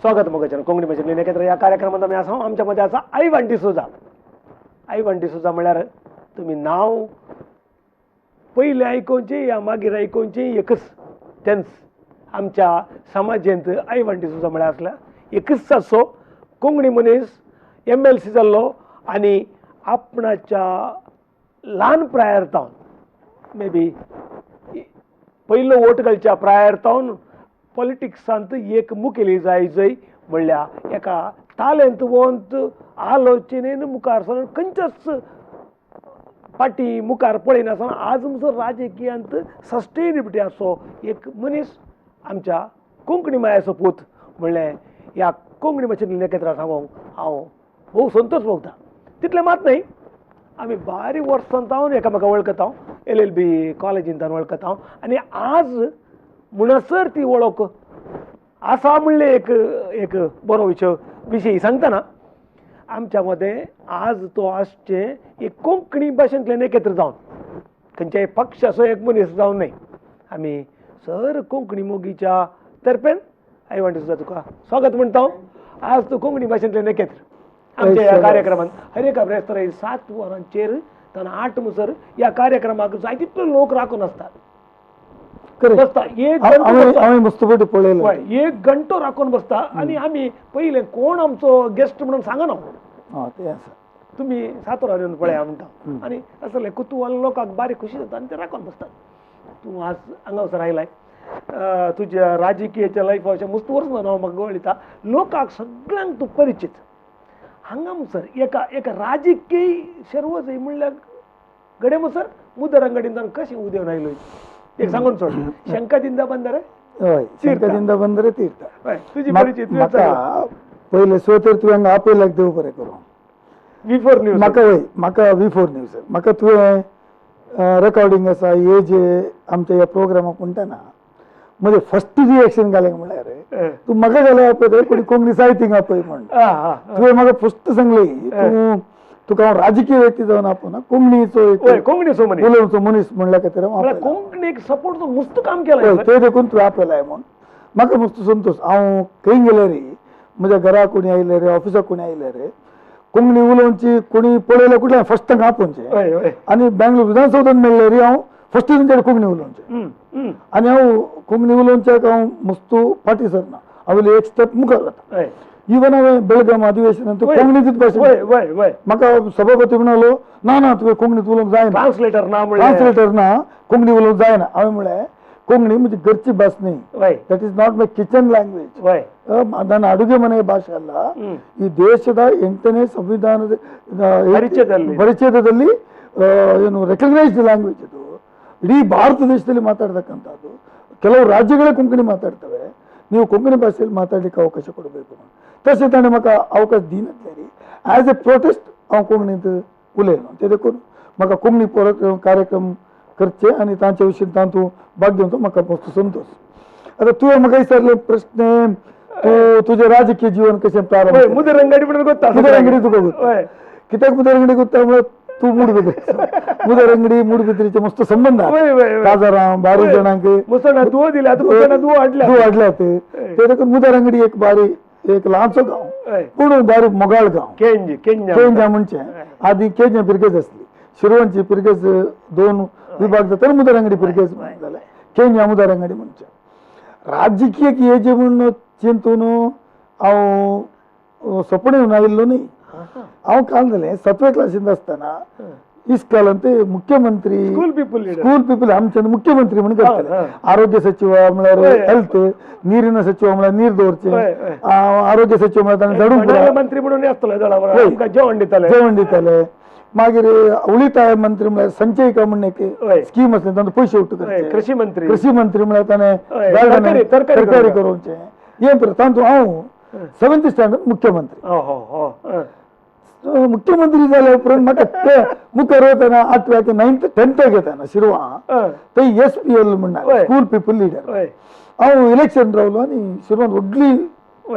स्वागत मगजन कोंकणी भाषेतली नेकेत्र या कार्यक्रमात आम्ही आसा आमच्या मध्ये आसा आई वांटी सुजा म्हळ्यार तुम्ही नाव पहिले आयकोवचें या मागीर आयकोवचें एकच टेन्स आमच्या समाजेंत आई वांटी सुजा म्हळ्यार आसल्या एकच असो कोंकणी मनीस MLC जाल्लो आनी आपणाच्या ल्हान प्रायर्तावन मे बी पयलो वोट घालच्या प्रायर्तावन पॉलिटिक्सांत एक मुखेली जाय जंय म्हणल्यार एका तालेंतवंत आलोचनेन मुखार सरून खंयच्याच पार्टी मुखार पळयनासतना आज म्हजो राजकीयांत सस्टेनेबिलिटी असो एक मनीस आमच्या कोंकणी मायेचो पूत म्हणलें ह्या कोंकणी भाशेंतली नेकेत्रा सांगूंक हांव भोव संतोश भोगता. तितलें मात न्हय, आमी बारी वर्सां हांव एकामेका वळखता, LLB कॉलेजींत वळखता आनी आज म्हणसर ती वळख आसा म्हणले एक बरो विशय सांगतना आमच्या मदें आज तो आसचे एक कोंकणी भाशेंतले नेकेत्र जावन खंयच्याय पक्षाचो एक मनीस जावन न्हय. आमी सर कोंकणी मोगीच्या तर्फेन आई वांटी सुजा तुका स्वागत म्हणटा. आज तूं कोंकणी भाशेंतले नेकेत्र आमच्या ह्या कार्यक्रमांत हर एका ब्रेस्तार 7 वरांचेर ताना 8 म्हणसर ह्या कार्यक्रमाक जाय तितले लोक राखून आसतात. बसता एक घंटो राखून बसता आनी आमी पयले कोण आमचो गेस्ट म्हणून सांगना तुम्ही 7 वरां येवन पळया म्हणटा आनी असले कुतूहल लोकांक बारी खुशी जाता आनी ते राखून बसतात. तूं आज हांगासर आयलाय तुज्या राजकीयाच्या लायफाचे मस्त वर्स हांव म्हाका वळिता लोकांक सगळ्यांक तूं परिचीत. हांगा म्हणसर एका राजकीय शर्व जंय म्हणल्यार गडे म्हणसर मुदरंगडींतल्यान कशें उदेवन आयलोय एक सांगून सोड. शंकादिंदा बंदर हय शंकादिंदा बंदर तीर्थ हय तुजी परिचय पहिले स्वतर तुवें आपयल्याक देव बरें करूं V4 न्यूज म्हाका V4 न्यूज म्हाका तुवें रेकॉर्डिंग आसा हे जे आमच्या ह्या प्रोग्रामाक म्हणटाना म्हणजे फर्स्ट रिएक्शन घालें म्हळ्यार तूं म्हाका घाले आपय पूण कोंकणी साहित्यीक आपय म्हण तुवें म्हाका फस्ट सांगलें तुका हांव राजकीय व्यक्ती जावन आपोवना कोंकणीचो मनीस म्हणल्या खातीर कोंकणीक सपोर्ट मस्त काम केलां ते देखून तुवें आपयलाय म्हण म्हाका मस्त संतोश. हांव खंय गेल्यार म्हज्या घरा कोणी आयले रे ऑफिसाक कोणी आयले रे कोंकणी उलोवची कोणी पळयलें कुठलें फर्स्ट तांकां आपोवचें आनी बेंगलोर विधानसौधांत मेळ्ळे रे हांव फर्स्ट तांचेर कोंकणी उलोवचें आनी हांव कोंकणी उलोवच्याक हांव मस्त फाटी सरना हांव एक स्टेप मुखार वता. इवन हांवें बेळगाम अधिवेशनांत कोंकणीचीच भाशा म्हाका सभापती म्हणालो ना तुवें कोंकणीत उलोवंक जायना ट्रान्सलेटर ना कोंकणी उलोवंक जायना. हांवें म्हळें कोंकणी म्हणजे घरची भास न्ही that is not my kitchen language ನನ್ನ ಅಡುಗೆ ಮನೆಯ ಭಾಷೆ ಅಲ್ಲ ಈ ದೇಶದ 8ನೇ ಸಂವಿಧಾನದ ಪರಿಚ್ಛೇದದಲ್ಲಿ ಏನು ರೆಕಗ್ನೈಸ್ಡ್ ಲ್ಯಾಂಗ್ವೇಜ್ ಇದು ಇಡೀ ಭಾರತ ದೇಶದಲ್ಲಿ ಮಾತಾಡ್ತಕ್ಕಂಥದ್ದು ಕೆಲವು ರಾಜ್ಯಗಳೇ ಕೊಂಕಣಿ ಮಾತಾಡ್ತವೆ ನೀವು ಕೊಂಕಣಿ ಭಾಷೆಯಲ್ಲಿ ಮಾತಾಡಲಿಕ್ಕೆ ಅವಕಾಶ ಕೊಡಬೇಕು तशें ताणें म्हाका अवकाश दिनातले ॲज ए प्रोटेस्ट हांव कोंकणींत उलयलो ते देखून म्हाका कोंकणी कार्यक्रम करचे आनी तांचे विशीं तातूंत भाग घेवचो म्हाका मस्त संतोश. आतां तुवें म्हाका विचारले प्रश्न तुजें राजकीय जीवन कशें प्रारंभ मुदरंगडी म्हणून गोत्ता मुदरंगडी तुका गोत्ता कित्याक मुदरंगडी गोत्ता म्हळ्यार तूं मूडबिद्री मुदरंगडी मूडबिद्रीचे मस्त संबंध काजारां बारी जाणांक दुवो दिल्या दुवो हाडल्यात ते देखून मुदरंगडी एक बारी एक ल्हानसो गांव पूण बारी मोगाळ गांव केंजा म्हणचे आदी केंजा पिरगेज आसली शिरवणची पिरगेज 2 विभाग जाता मुदरंगडी पिरगेज जाले केंजा मुदरंगडी म्हणचे राजकीय हे जे म्हणून चिंतून हांव सपन येवन आयिल्लो न्ही. हांव काल जालें 7व्या क्लासींत आसतना इस्कालांत ते मुख्यमंत्री स्कूल पीपल आमचे मुख्यमंत्री म्हणून करताले. आरोग्य सचिव म्हळ्यार हेल्थ ನೀರಿನ ಸಚಿವ म्हळ्यार ನೀರು दवरचे आरोग्य सचिव म्हळ्यार झाडू मंत्री म्हणून जेवण दिताले मागीर उಳಿತಾಯ मंत्री म्हळ्यार संचयिका म्हणून एक स्कीम आसली तातूंत पयशे उठ्ठ करचे. कृषी मंत्री म्हळ्यार ताणें तरकारी करूचे हे तातूंत हांव 7th स्टँडर्ड मुख्यमंत्री जाल्या उपरांत म्हाका मुखार वतना 8व्या की 9th 10th येताना शिरवां थंय SPL म्हणटा स्कूल पीपल लिडर हांव इलेक्शन रावलो आनी शिरवान व्हडली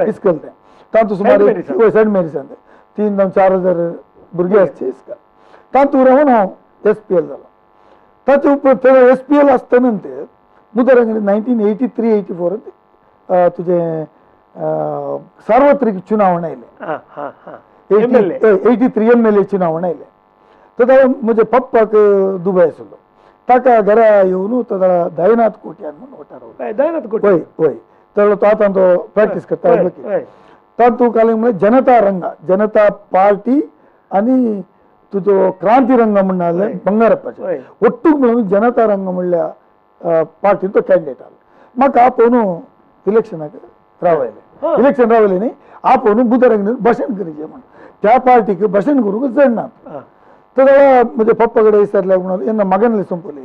इस्कल तें तातूंत सुमार सेंट मेरीसान 3,000-4,000 भुरगे आसचे इस्कल तातूंत रावन हांव SPL जालो. ताचे उपरांत SPL आसतना ते मुदरंगडी 1983-84 तुजें ಸಾರ್ವತ್ರಿಕ ಚುನಾವಣೆ ಇಲ್ಲ हां हां हां 83 MLA ಚುನಾವಣೆ ಇಲ್ಲ तदा म्हणजे पप्पाक दुबई आसलो ताका घरा येवन तदा दयनाथ कोट्यान म्हणून वोटार दयनाथ कोटी होय होय तर तो आता तो प्रॅक्टिस करता तातूंत काल म्हणजे जनता रंग जनता पार्टी आणि तुजो क्रांती रंग म्हणले बंगारप्पाचे ಒಟ್ಟು मिळून जनता रंग म्हणल्या पार्टी तो कॅन्डिडेट आला म्हाका आपोवन इलेक्शनाक रावयले इलेक्शन रावयले न्ही आपोवन बुधरंग भाशण करीचे म्हण त्या पार्टीक भाशण करूंक जडना तर म्हणजे पप्पा कडेन विचारल्यार म्हणून यांना मगनले संपले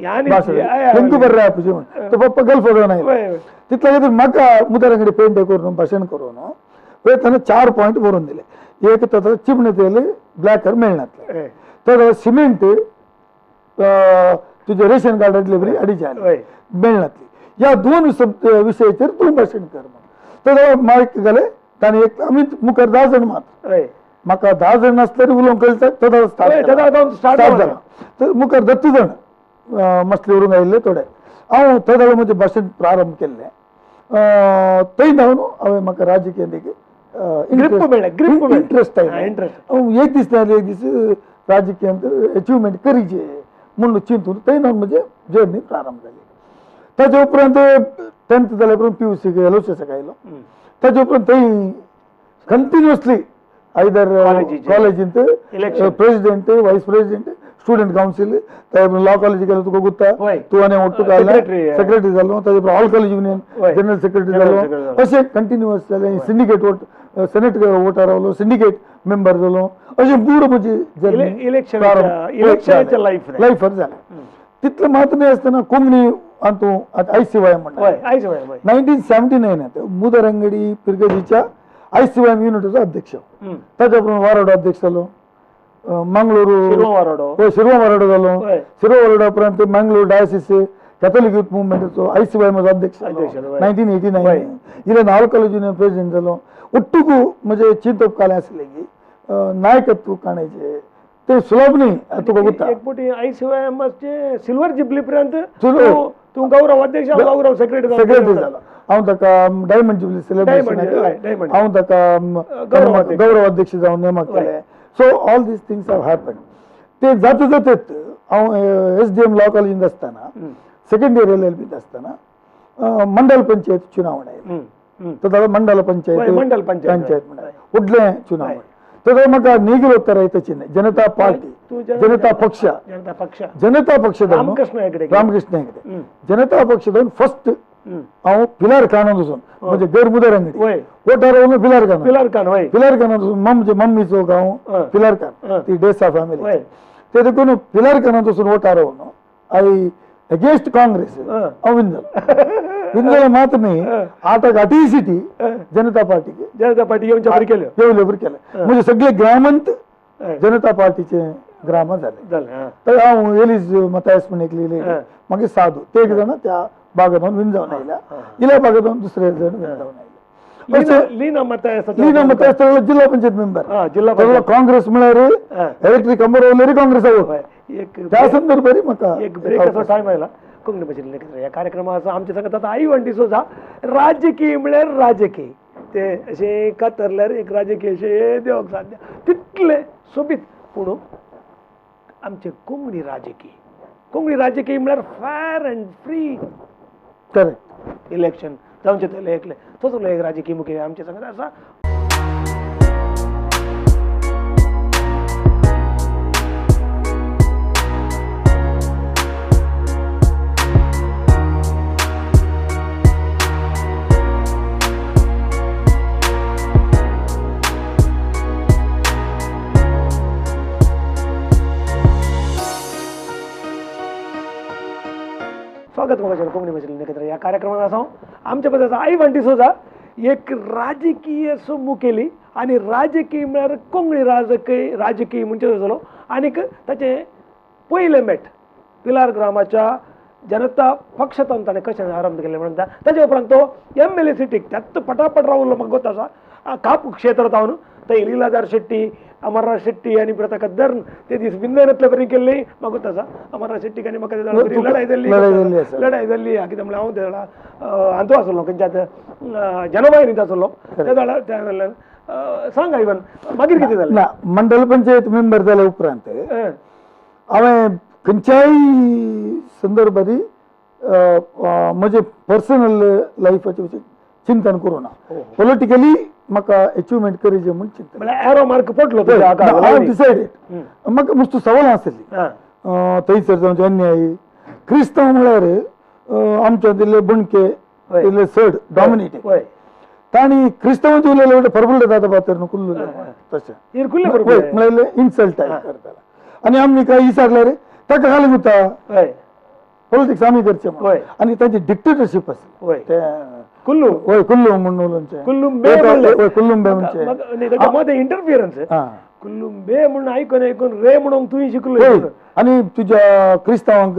हेंकू बरें रावपाचें म्हण तो पप्पा गल्फ जावन आयलो तितल्या खातीर म्हाका मुदारंगडी पेंट करून भाशण करून पळय ताणें 4 पॉयंट बरोवन दिले एक तर चिमणे तेल ब्लॅकर मेळनातले तर सिमेंट तुझे रेशन कार्ड डिलिव्हरी 2.5 मेळनातली ह्या 2 विशयाचेर तूं भाशण कर म्हण तर मायक घाले ताणें एक आमी मुखार 10 जण मात म्हाका 10 जण नासल्यार उलोवंक कळटा तदा स्टार्ट जाला तर मुखार 10 जण मसले व्हरूंक आयिल्ले थोडे हांव थंय म्हणजे भाशण प्रारंभ केल्लें थंय जावन हांवें म्हाका राजकीय इंट्रस्ट एक दीस नाजाल्यार एक दीस राजकीयांत अचिवमेंट करीचे म्हणून चिंतून थंय जावन म्हणजे जर्नी प्रारंभ जाली ताचे उपरांत 10th जाल्या उपरांत PUC एलोसिसाक आयलो ताचे उपरांत थंय कंटिन्युअसली आयदर कॉलेजींत प्रेसिडेंट वायस president student council law college गेलो तुका गुत्ता तूं आनी ಒಟ್ಟು सेक्रेटरी जालो ताजे all college union general secretary जालो अशें कंटिन्युअस जालें सिंडिकेट सेनेट वोटार रावलो सिंडिकेट मेंबर जालो अशें पूर्ण म्हजी इलेक्शनाच्या लायफार जालें तितलें मात न्ही आसतना कोंकणी हातूं ICY म्हणटा 1979 मुदरंगडी पिरगजीच्या ICY युनिटीचो अध्यक्ष ताच्या उपरांत वारोडो अध्यक्ष जालो मंगळूरू शिरवा वारोडो जालो शिरवा वारोडा उपरांत मंगळूर डायसिस कॅथोलिक यूथ मुवमेंटाचो ICY म्हजो अध्यक्ष 1989 इले नाल कॉलेज युनियन प्रेसिडेंट जालो ಒಟ್ಟುಗೂ म्हणजे चिंतप कालें आसलें की नायकत्व काणयचे ते सुलभ न्ही तुका गुत्ता एक पुटी ICY चे सिल्वर जुबली पर्यंत तूं गौरव अध्यक्ष गौरव सेक्रेटरी जाला हांव ताका डायमंड जुबली सेलिब्रेशन हांव ताका गौरव अध्यक्ष जावन नेमक केले so all these things have happen ते जाता जातात हांव SDM लॉ कॉलेजींत आसतना सेकंड इयर LLB आसतना मंडल पंचायत चुनावणी आयली तदा मंडल पंचायत उडलें चुनाव तदा म्हाका नीगिल उत्तर येताची जनता पार्टी जनता पक्ष रामकृष्ण हेगडे जनता पक्ष जावन फर्स्ट हांव पिलार खानांत वचून म्हणजे घर मुदरंगडी वोटार रावन पिलार खानांत वचून म्हणजे मम्मीचो गांव पिलार खान ती डेसा फॅमिली ते देखून पिलार खानांत वचून वोटार रावन आय अगेन्स्ट काँग्रेस हांव विंदल मात न्ही आतां घाटी सिटी जनता पार्टी येवचे केले म्हणजे सगळे ग्रामांत जनता पार्टीचे ग्राम जाले तर हांव एलीज मतायस म्हण एक लिहिलेली मागीर साधू ते एक जाण त्या बागात विन जावन आयल्या इल्या बागात दुसरे जण विन जावन आयले लीना मतायस जिल्हा पंचायत मेंबर काँग्रेस म्हळ्यार इलेक्ट्रीक अंबरवलेरी काँग्रेस त्या संदर्भारी म्हाका एक ब्रेक असो टायम आयला कोंकणी भाशेन नेखेत्र ह्या कार्यक्रमाचो आमचे सांगत आतां I Dsouza राजकीय म्हळ्यार राजकीय ते अशें कातरल्यार एक राजकीय अशें देवक साध्य तितले सोबीत पूण आमचे कोंकणी राजकीय म्हळ्यार fair and free correct election जावचे तेले एकले तसलो एक राजकीय मुखेल आमचे सांगत आसा स्वागत म्हाका कोंकणी भाशेंतली नेखेत्र ह्या कार्यक्रमात आसा आमच्या बद्दल I Dsouza एक राजकीय असो मुखेली आनी राजकीय म्हळ्यार कोंकणी राजकीय म्हणजे जालो आनीक ताचे पयले मेट पिलार ग्रामाच्या जनता पक्षांतून ताणें कशें आरंभ केलें म्हणटा ताचे उपरांत तो MLA सिटीक त्यात पटापट रावलो म्हाका गोत आसा काप क्षेत्र जावन थंय लीलाधर शेट्टी अमरनाथ शेट्टी आनी प्रथा कद्दर ते दीस बिंदानातले बरी केल्ली म्हाका तसा अमरनाथ शेट्टीक आनी म्हाका त्या बरी लढाई जाल्ली लढाई जाल्ली कित्याक म्हळ्यार हांव त्या वेळा हातू आसलो खंयच्यात जनवाहिनीत आसलो त्या वेळार सांगा इवन मागीर कितें जालें ना मंडल पंचायत मेंबर जाल्या उपरांत हांवें खंयच्याय संदर्भांनी म्हजे पर्सनल लायफाचें चिंतन करूं ना पॉलिटिकली म्हाका अचिवमेंट करचें म्हूण चिंतन म्हळ्यार एरो मार्क पडलो डिसायडेड म्हाका मस्त सवाल आसली थंयसर जावचे अन्यायी क्रिस्तांव म्हळ्यार आमच्या दिल्ले बणके दिल्ले चड डॉमिनेटींग तांणी क्रिस्तांवांचे उलयले फरबुल्ले जाता पातर न्हू कुल्लुले तशें म्हळ्यार इन्सल्ट करतालो आनी आमी काय विचारले रे ताका घालूंक वता पॉलिटिक्स आमी करचें आनी तांची डिक्टेटरशीप आसली ते कुल्लू कुल्लूम म्हणून उलोवचे कुल्लुंबे म्हणचे इंटरफियरन्स कुल्लुंबे म्हणून आयकून रे म्हणून तुवें शिकलो आनी तुज्या क्रिस्तांवांक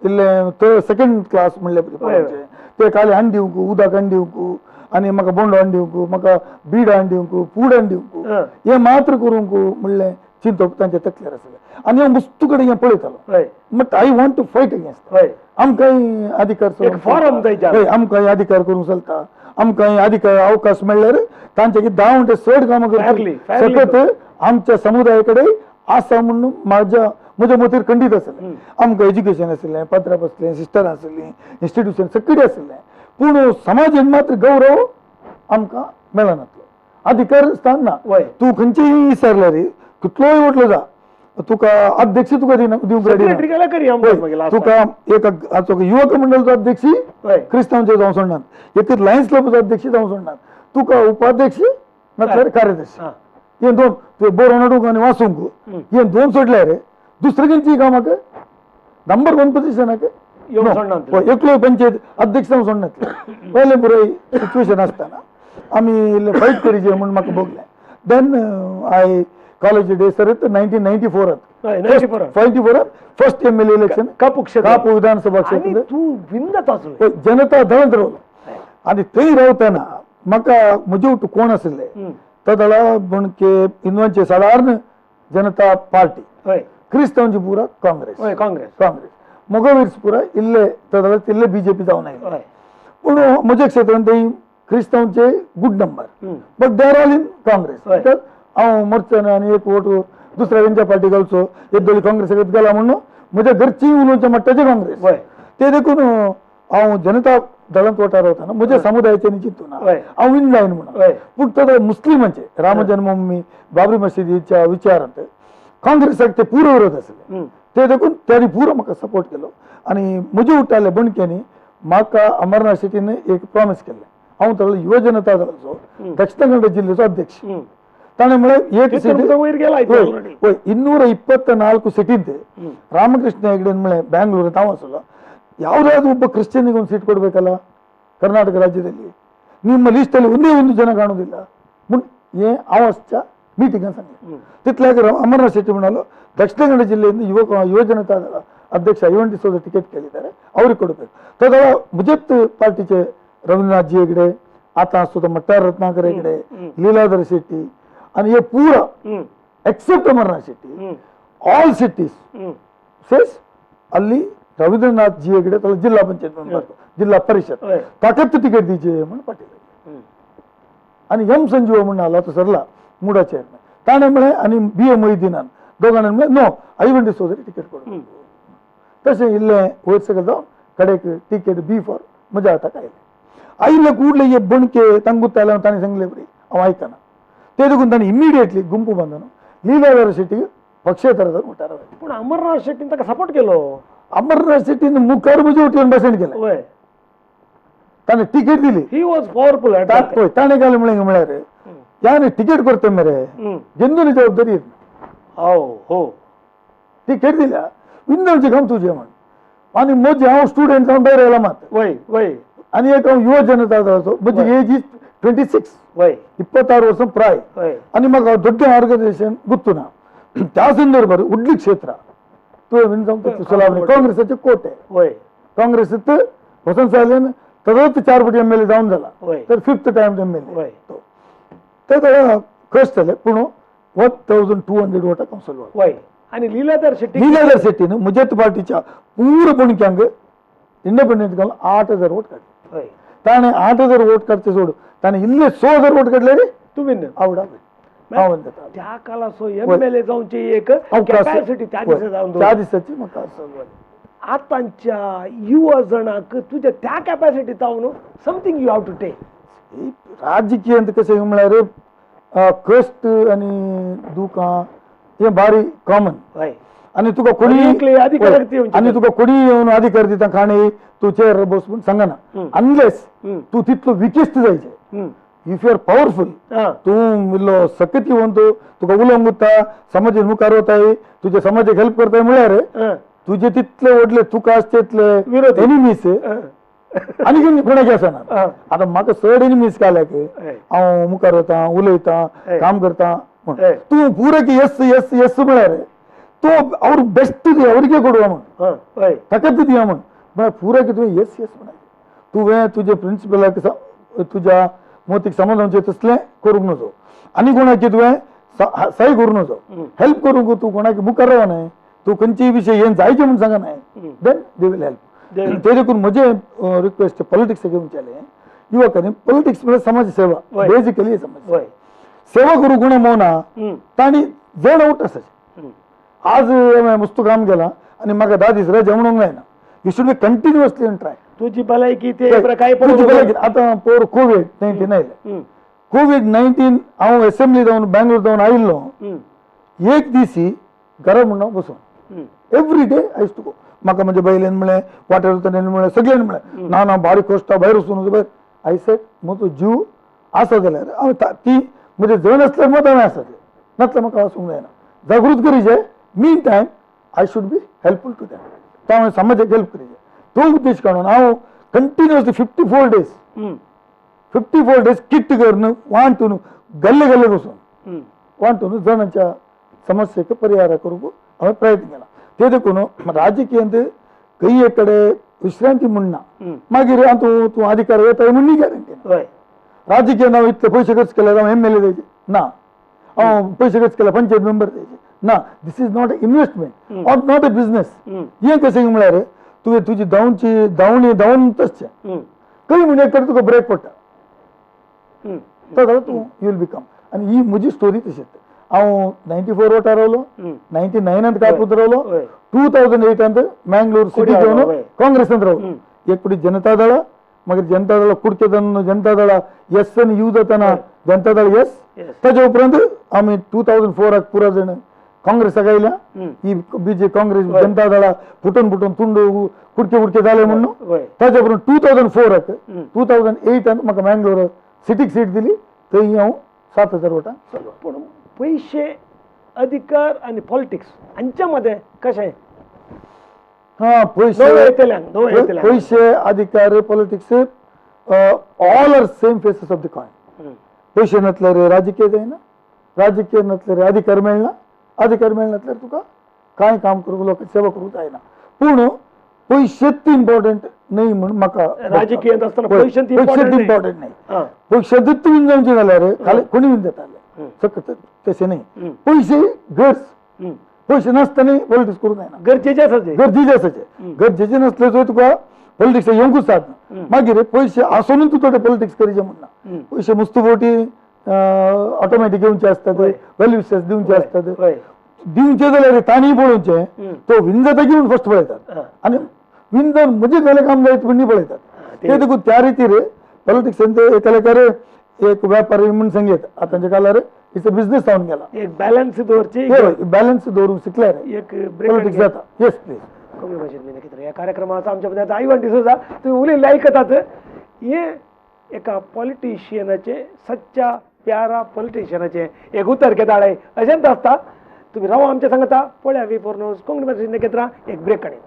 इल्ले सेकंड क्लास म्हणले ते काले हाड दिवंक उदक हाड दिवंक आनी म्हाका बोंडो हाड दिवंक म्हाका बीड हाड दिवंक पूड हाड दिवंक हे मात्र करूंक म्हणलें चिंतप तांचे तकलेर आसलें आनी हांव वस्तू कडेन हें पळयतालो but I want to fight against आमकां अधिकार आमकां अधिकार करूंक चलता आमकां अधिकार अवकाश मेळ्ळ्यार तांचे 10 म्हणटा चड कामां करतली सतत आमच्या समुदाया कडेन आसा म्हणून म्हज्या मतीर खंडीत आसलें आमकां एज्युकेशन आसलें पत्रां बसलें सिस्टर आसलीं इन्स्टिट्यूशन सगळें आसलें पूण समाजान मात्र गौरव आमकां मेळनासलो अधिकार स्थान ना तूं खंयचेय विचारल्यार कितलोय वटलो जा तुका अध्यक्ष तुका दिवंक रेडी तुका एक युवक मंडळाचो अध्यक्ष क्रिस्तांवचे जावं सोडनात एक लायन्स क्लबाचो अध्यक्ष जावं सोडनात तुका उपाध्यक्ष नाल्यार कार्यदर्शी हे दोन तुवें बरोवन हाडूंक आनी वाचूंक हे दोन सोडल्यार दुसरे खंयचीय कामाक नंबर 1 पोजिशनाक एकलो पंचायत अध्यक्ष जावं सोडनातले पयले पुराय सिच्युएशन आसतना आमी फायट करचें म्हूण म्हाका भोगलें then I college day sir 1994 first MLA election Kapu विधानसभा क्षेत्र जनता दळत रावलो आनी थंय रावतना म्हाका म्हजे कोण आसले तदला बणके इनवांचे सादारण जनता पार्टी क्रिस्तांवची पुरा काँग्रेस मोगोवीर्स पुरा इल्ले तदला इल्ले बीजेपी जावन आयले पूण म्हज्या क्षेत्रांत थंय क्रिस्तांवचे good number but they are all in Congress हांव मरचें आनी एक वोट दुसऱ्या खंयच्या पार्टी घालचो एक दोळी काँग्रेसीक गेला म्हणून म्हज्या घरची उलोवच्या मट्टाचे काँग्रेस ते देखून हांव जनता दळांत वोटार रावतना म्हज्या समुदायाचे चिंतून हांव विन जायन म्हणून पूण तो मुस्लिमांचे राम जन्मभूमी बाबरी मशिदीच्या विचारांत काँग्रेसाक ते पुरो विरोध आसले ते देखून त्यांनी पुरो म्हाका सपोर्ट केलो आनी म्हजे उठ्ठाले बणकेनी म्हाका अमरनाथ शेट्टीन एक प्रॉमिस केल्लें हांव ताका युवा जनता दळाचो दक्षिण कन्नड जिल्ह्याचो अध्यक्ष ताणें म्हळ्यार एक सीट 224 सीटींत रामकृष्ण हेगडेन म्हळ्यार ಬ್ಯಾಂಗ್ಳೂರ್ हांव आसलो ಯಾವುದಾದ್ರೂ ಒಬ್ಬ ಕ್ರಿಶ್ಚಿಯನ್ಗೆ ಒಂದು ಸೀಟ್ ಕೊಡಬೇಕಲ್ಲ ಕರ್ನಾಟಕ ರಾಜ್ಯದಲ್ಲಿ ನಿಮ್ಮ ಲಿಸ್ಟಲ್ಲಿ ಒಂದೇ ಒಂದು ಜನ ಕಾಣೋದಿಲ್ಲ हे आवाजच्या मीटिंगात सांगले तितल्याक अमरनाथ शेट्टी म्हणालो दक्षिण कन्नड जिल्ह्यात युवा जनता अध्यक्ष ಐವಂಟಿ ಸೋದ ಟಿಕೆಟ್ ಕೇಳಿದ್ದಾರೆ ಅವ್ರಿಗೆ ಕೊಡಬೇಕು ತದಳ ಮುಜತ್ ಪಾರ್ಟಿचे रवींद्रनाथ जी हेगडे आता सुद्धा मट्टार रत्नाकर हेगडे लीलाधर शेट्टी आणि हे पूरा except Amarnath Shetty all cities सेस ಅಲ್ಲಿ रवींद्रनाथ जी हेगडे त्याला जिल्हा पंचायत मेंबर जिल्हा परिषद ताकद तिकीट दीचे म्हणून पाटील आणि एम संजीव म्हणून आला तो सरला मुडा चेअरमॅन ताणे म्हणे आणि बी ए मोहिद्दीनान दोघांना म्हणे नो ಐವಂಟಿ ಸೋದರಿ टिकेट ಕೊಡು तसे इल्ले वयर सकल जावन कडेक टिकेट बी फॉर मजा आता काय आयिल्ले कूडले हे बणके ತಂಗುತ್ತಾಲ ताणी सांगले बरी हांव आयकना ते देखून ताणी इमिडिएटली गुंपू बांदून लीलाधर शेट्टी पक्षेतर उठार पूण अमरनाथ शेट्टीन ताका सपोर्ट केलो अमरनाथ शेट्टीन मुखार म्हजे वटेन भाशण केलें ताणें टिकेट दिली ही वॉज पॉवरफुल पळय ताणें गेले म्हळ्यार याने टिकेट करता मरे गेंदून जबाबदारी हो टिकेट दिल्या विंदांचे काम तुझे म्हण आणि म्हजे हांव स्टुडंट जावन भायर आयला मात आनी एक हांव युवा जनता दळाचो म्हजी एज इज 26 26 वर्सां प्राय आनी म्हाका दೊಡ್ಡ ऑर्गनायझेशन गुर्तुना त्या संदर्भात उडली क्षेत्र तुवें जावन सुलावणी काँग्रेसाचे कोटे काँग्रेसीत वसंत सायलेन तदच 4 फावटी MLA जावन जाला तर 5th टायम MLA तर क्रश जाले पूण 1200 वोटां कावन्सिल वय आनी लीलाधर शेट्टी लीलाधर शेट्टीन मुजत पार्टीच्या पूर्ण कोणक्यांक इंडिपेंडंट घालून 8000 वोट काडले. वय ताणें 8000 वोट काडचे सोड ताणें इल्ले 6000 वोट काडले रे तू विन आवडा त्या काळाचो एमएलए जावची एक कॅपॅसिटी त्या दिसाची म्हाका आसा. आतांच्या युवा जणांक तुझ्या त्या कॅपॅसिटी जावन something you have to take. राजकीय कशें म्हळ्यार कश्ट आनी दुखां हे बारी कॉमन हय आनी तुका कोणी अधिकार दिवचे. आनी तुका कोणी येवन अधिकार दिता खाणे तू चेअर बस म्हूण सांगना अनलेस तू तितलो विकिस्त जायचे. इफ यू आर पॉवरफुल तू इल्लो सकत येवन तुका उलोवंक उत्ता समाजान मुखार वताय तुज्या समाजाक हेल्प करताय म्हळ्यार तुजे तितले व्हडले तुका आसचे विरोधी एनिमीस आनी कोणाचे आसना. आतां म्हाका चड एनिमीस काल्याक हांव मुखार वता उलयता काम करता तू पुरे की यस यस यस म्हळ्यार तो ಅವ್ರ ಬೆಸ್ಟ್ ಅವರಿಗೆ ಕೊಡುವ ताकद दिया म्हण पुरा की तुवें यस यस म्हणाय तुवें तुजे प्रिंसिपलाक तुज्या मोतीक समाधानचे तसलें करूंक नजो आनी कोणाक तुवें सहाय करूंक नजो हेल्प करूंक तू कोणाक मुखार रावा न्हय तू खंयचेय विशय हें जायचे म्हूण सांगा न्हय देन दे विल हेल्प. ते देखून म्हजें रिक्वेस्ट पॉलिटिक्स घेवन विचारलें युवकांनी पॉलिटिक्स म्हळ्यार समाज सेवा बेजिकली समाज सेवा करूंक कोणा मोना ताणी जण आवट आसाचे. आज मस्त काम केला आणि म्हाका 10 दीस रजा म्हणूंक जायना. You should be continuously try तुजी भलायकी ते काय आतां पोर कोविड-19 आयलें. कोविड-19 हांव असेंब्ली जावन बँगलोर जावन आयिल्लो एक दिसी घरा म्हणून बसून every day I to go. म्हाका म्हणजे बैलेन म्हळें वाटेर वतना म्हळें सगळ्यांनी म्हळें ना ना बारीक कोश्टा भायर वचून भायर आय सेड म्हजो जीव आसा जाल्यार हांव ती म्हणजे जण आसल्यार मत हांवें आसा नातल्यार म्हाका वचूंक जायना. जागृत करीचे meantime I should be helpful to them. तो हांवें समाजाक हेल्प करीचे तो उद्देश काडून हांव कंटिन्युअसली 54 डेज किट्ट करून वांटून गल्ले गल्ले बसून वांटून जणांच्या समस्येक परिहार करूंक हांवें प्रयत्न केला. ते देखून राजकीयांत खंय कडे विश्रांती म्हणना मागीर तूं अधिकार येता म्हण न्ही गॅरंटी. राजकीयांत हांव इतले पयशे खर्च केले हांव एमएलए जायचे ना हांव पयशे खर्च केला पंचायत मेंबर जायचे ना. This is not a investment or not a business. हें कशें म्हळ्यार तुवें तुजी धांवणी धांवन तशें खंय म्हणजे एक तुका ब्रेक पडटा तदा तूं यू विल बिकम. आनी ही म्हजी स्टोरी तशीच. हांव 94 वोटार रावलो 99 कापूत रावलो 2008 मँगलोर सिटी जावन काँग्रेसांत रावलो. एक पुटी जनता दळ मागीर जनता दळ कुडके जनता दळ एस एन यू जातना जनता दळ एस ताचे उपरांत आमी 2004 पुरा जण काँग्रेसाक आयल्या. ही बीजे काँग्रेस जनता दळा फुटून तुंड कुडके जाले म्हणून ताचे उपरांत 2008 म्हाका मँगलोर सिटीक सीट दिली थंय हांव 7000 वोटां. पूण पैसे अधिकार आणि पॉलिटिक्स हांच्या मध्ये कशें पैसे अधिकार politics all are same faces of the coin. पैसे नसल्यार राजकीय जायना राजकीय नसल्यार अधिकार मेळना अधिकार मेळनासल्यार तुका कांय काम करूंक लोकांची सेवा करूंक जायना. पूण पैशेच इम्पॉर्टंट न्हय म्हूण म्हाका राजकीयांत आसतना पैशेच इम्पॉर्टंट न्हय. पैशांतूच तुवें जावचें जाल्यार खाली कोणी बीन जाताले सकत तशें न्हय. पैसे गरज पैसे नासतना पॉलिटिक्स करूंक जायना. गरजेचे आसाचे गरजेचे नसले जर तुका पॉलिटिक्स येवंकूच साधना. मागीर पैसे आसूनच तूं थोडे पॉलिटिक्स करीचे म्हणना. पैसे मुस्तफोटी ऑटोमॅटीक येवचे आसतात व्हॅल्युशस दिवचे आसतात दिवचे जाल्यार तांणी पळोवचे तो विन जाता की म्हूण फस्ट पळयतात आनी विन जावन म्हजें खंय काम जायत म्हण पळयतात. ते देखून त्या रितीर पॉलिटिक्सांत एकालेकार एक व्यापारी म्हूण सांगेत आतांच्या काळार इट्स अ बिझनेस जावन गेला. एक बॅलन्स दवरची बॅलन्स दवरूंक शिकल्यार एक पॉलिटिक्स जाता. Yes please. कोंकणी भाशेंत नेखेत्र या कार्यक्रमाचा आमच्या मध्ये आई डिसोजा तुम्ही उलयल्लें आयकतात हे एका पॉलिटिशियनाचे सच्चा प्यारा पॉलिटिशियनाचे एक उतर घेताळे अशेंच आसता. तुम्ही रावा आमच्या सांगता पळया V4 न्यूज कोंकणी भाशेंत नेखेत्र एक ब्रेक काडीन.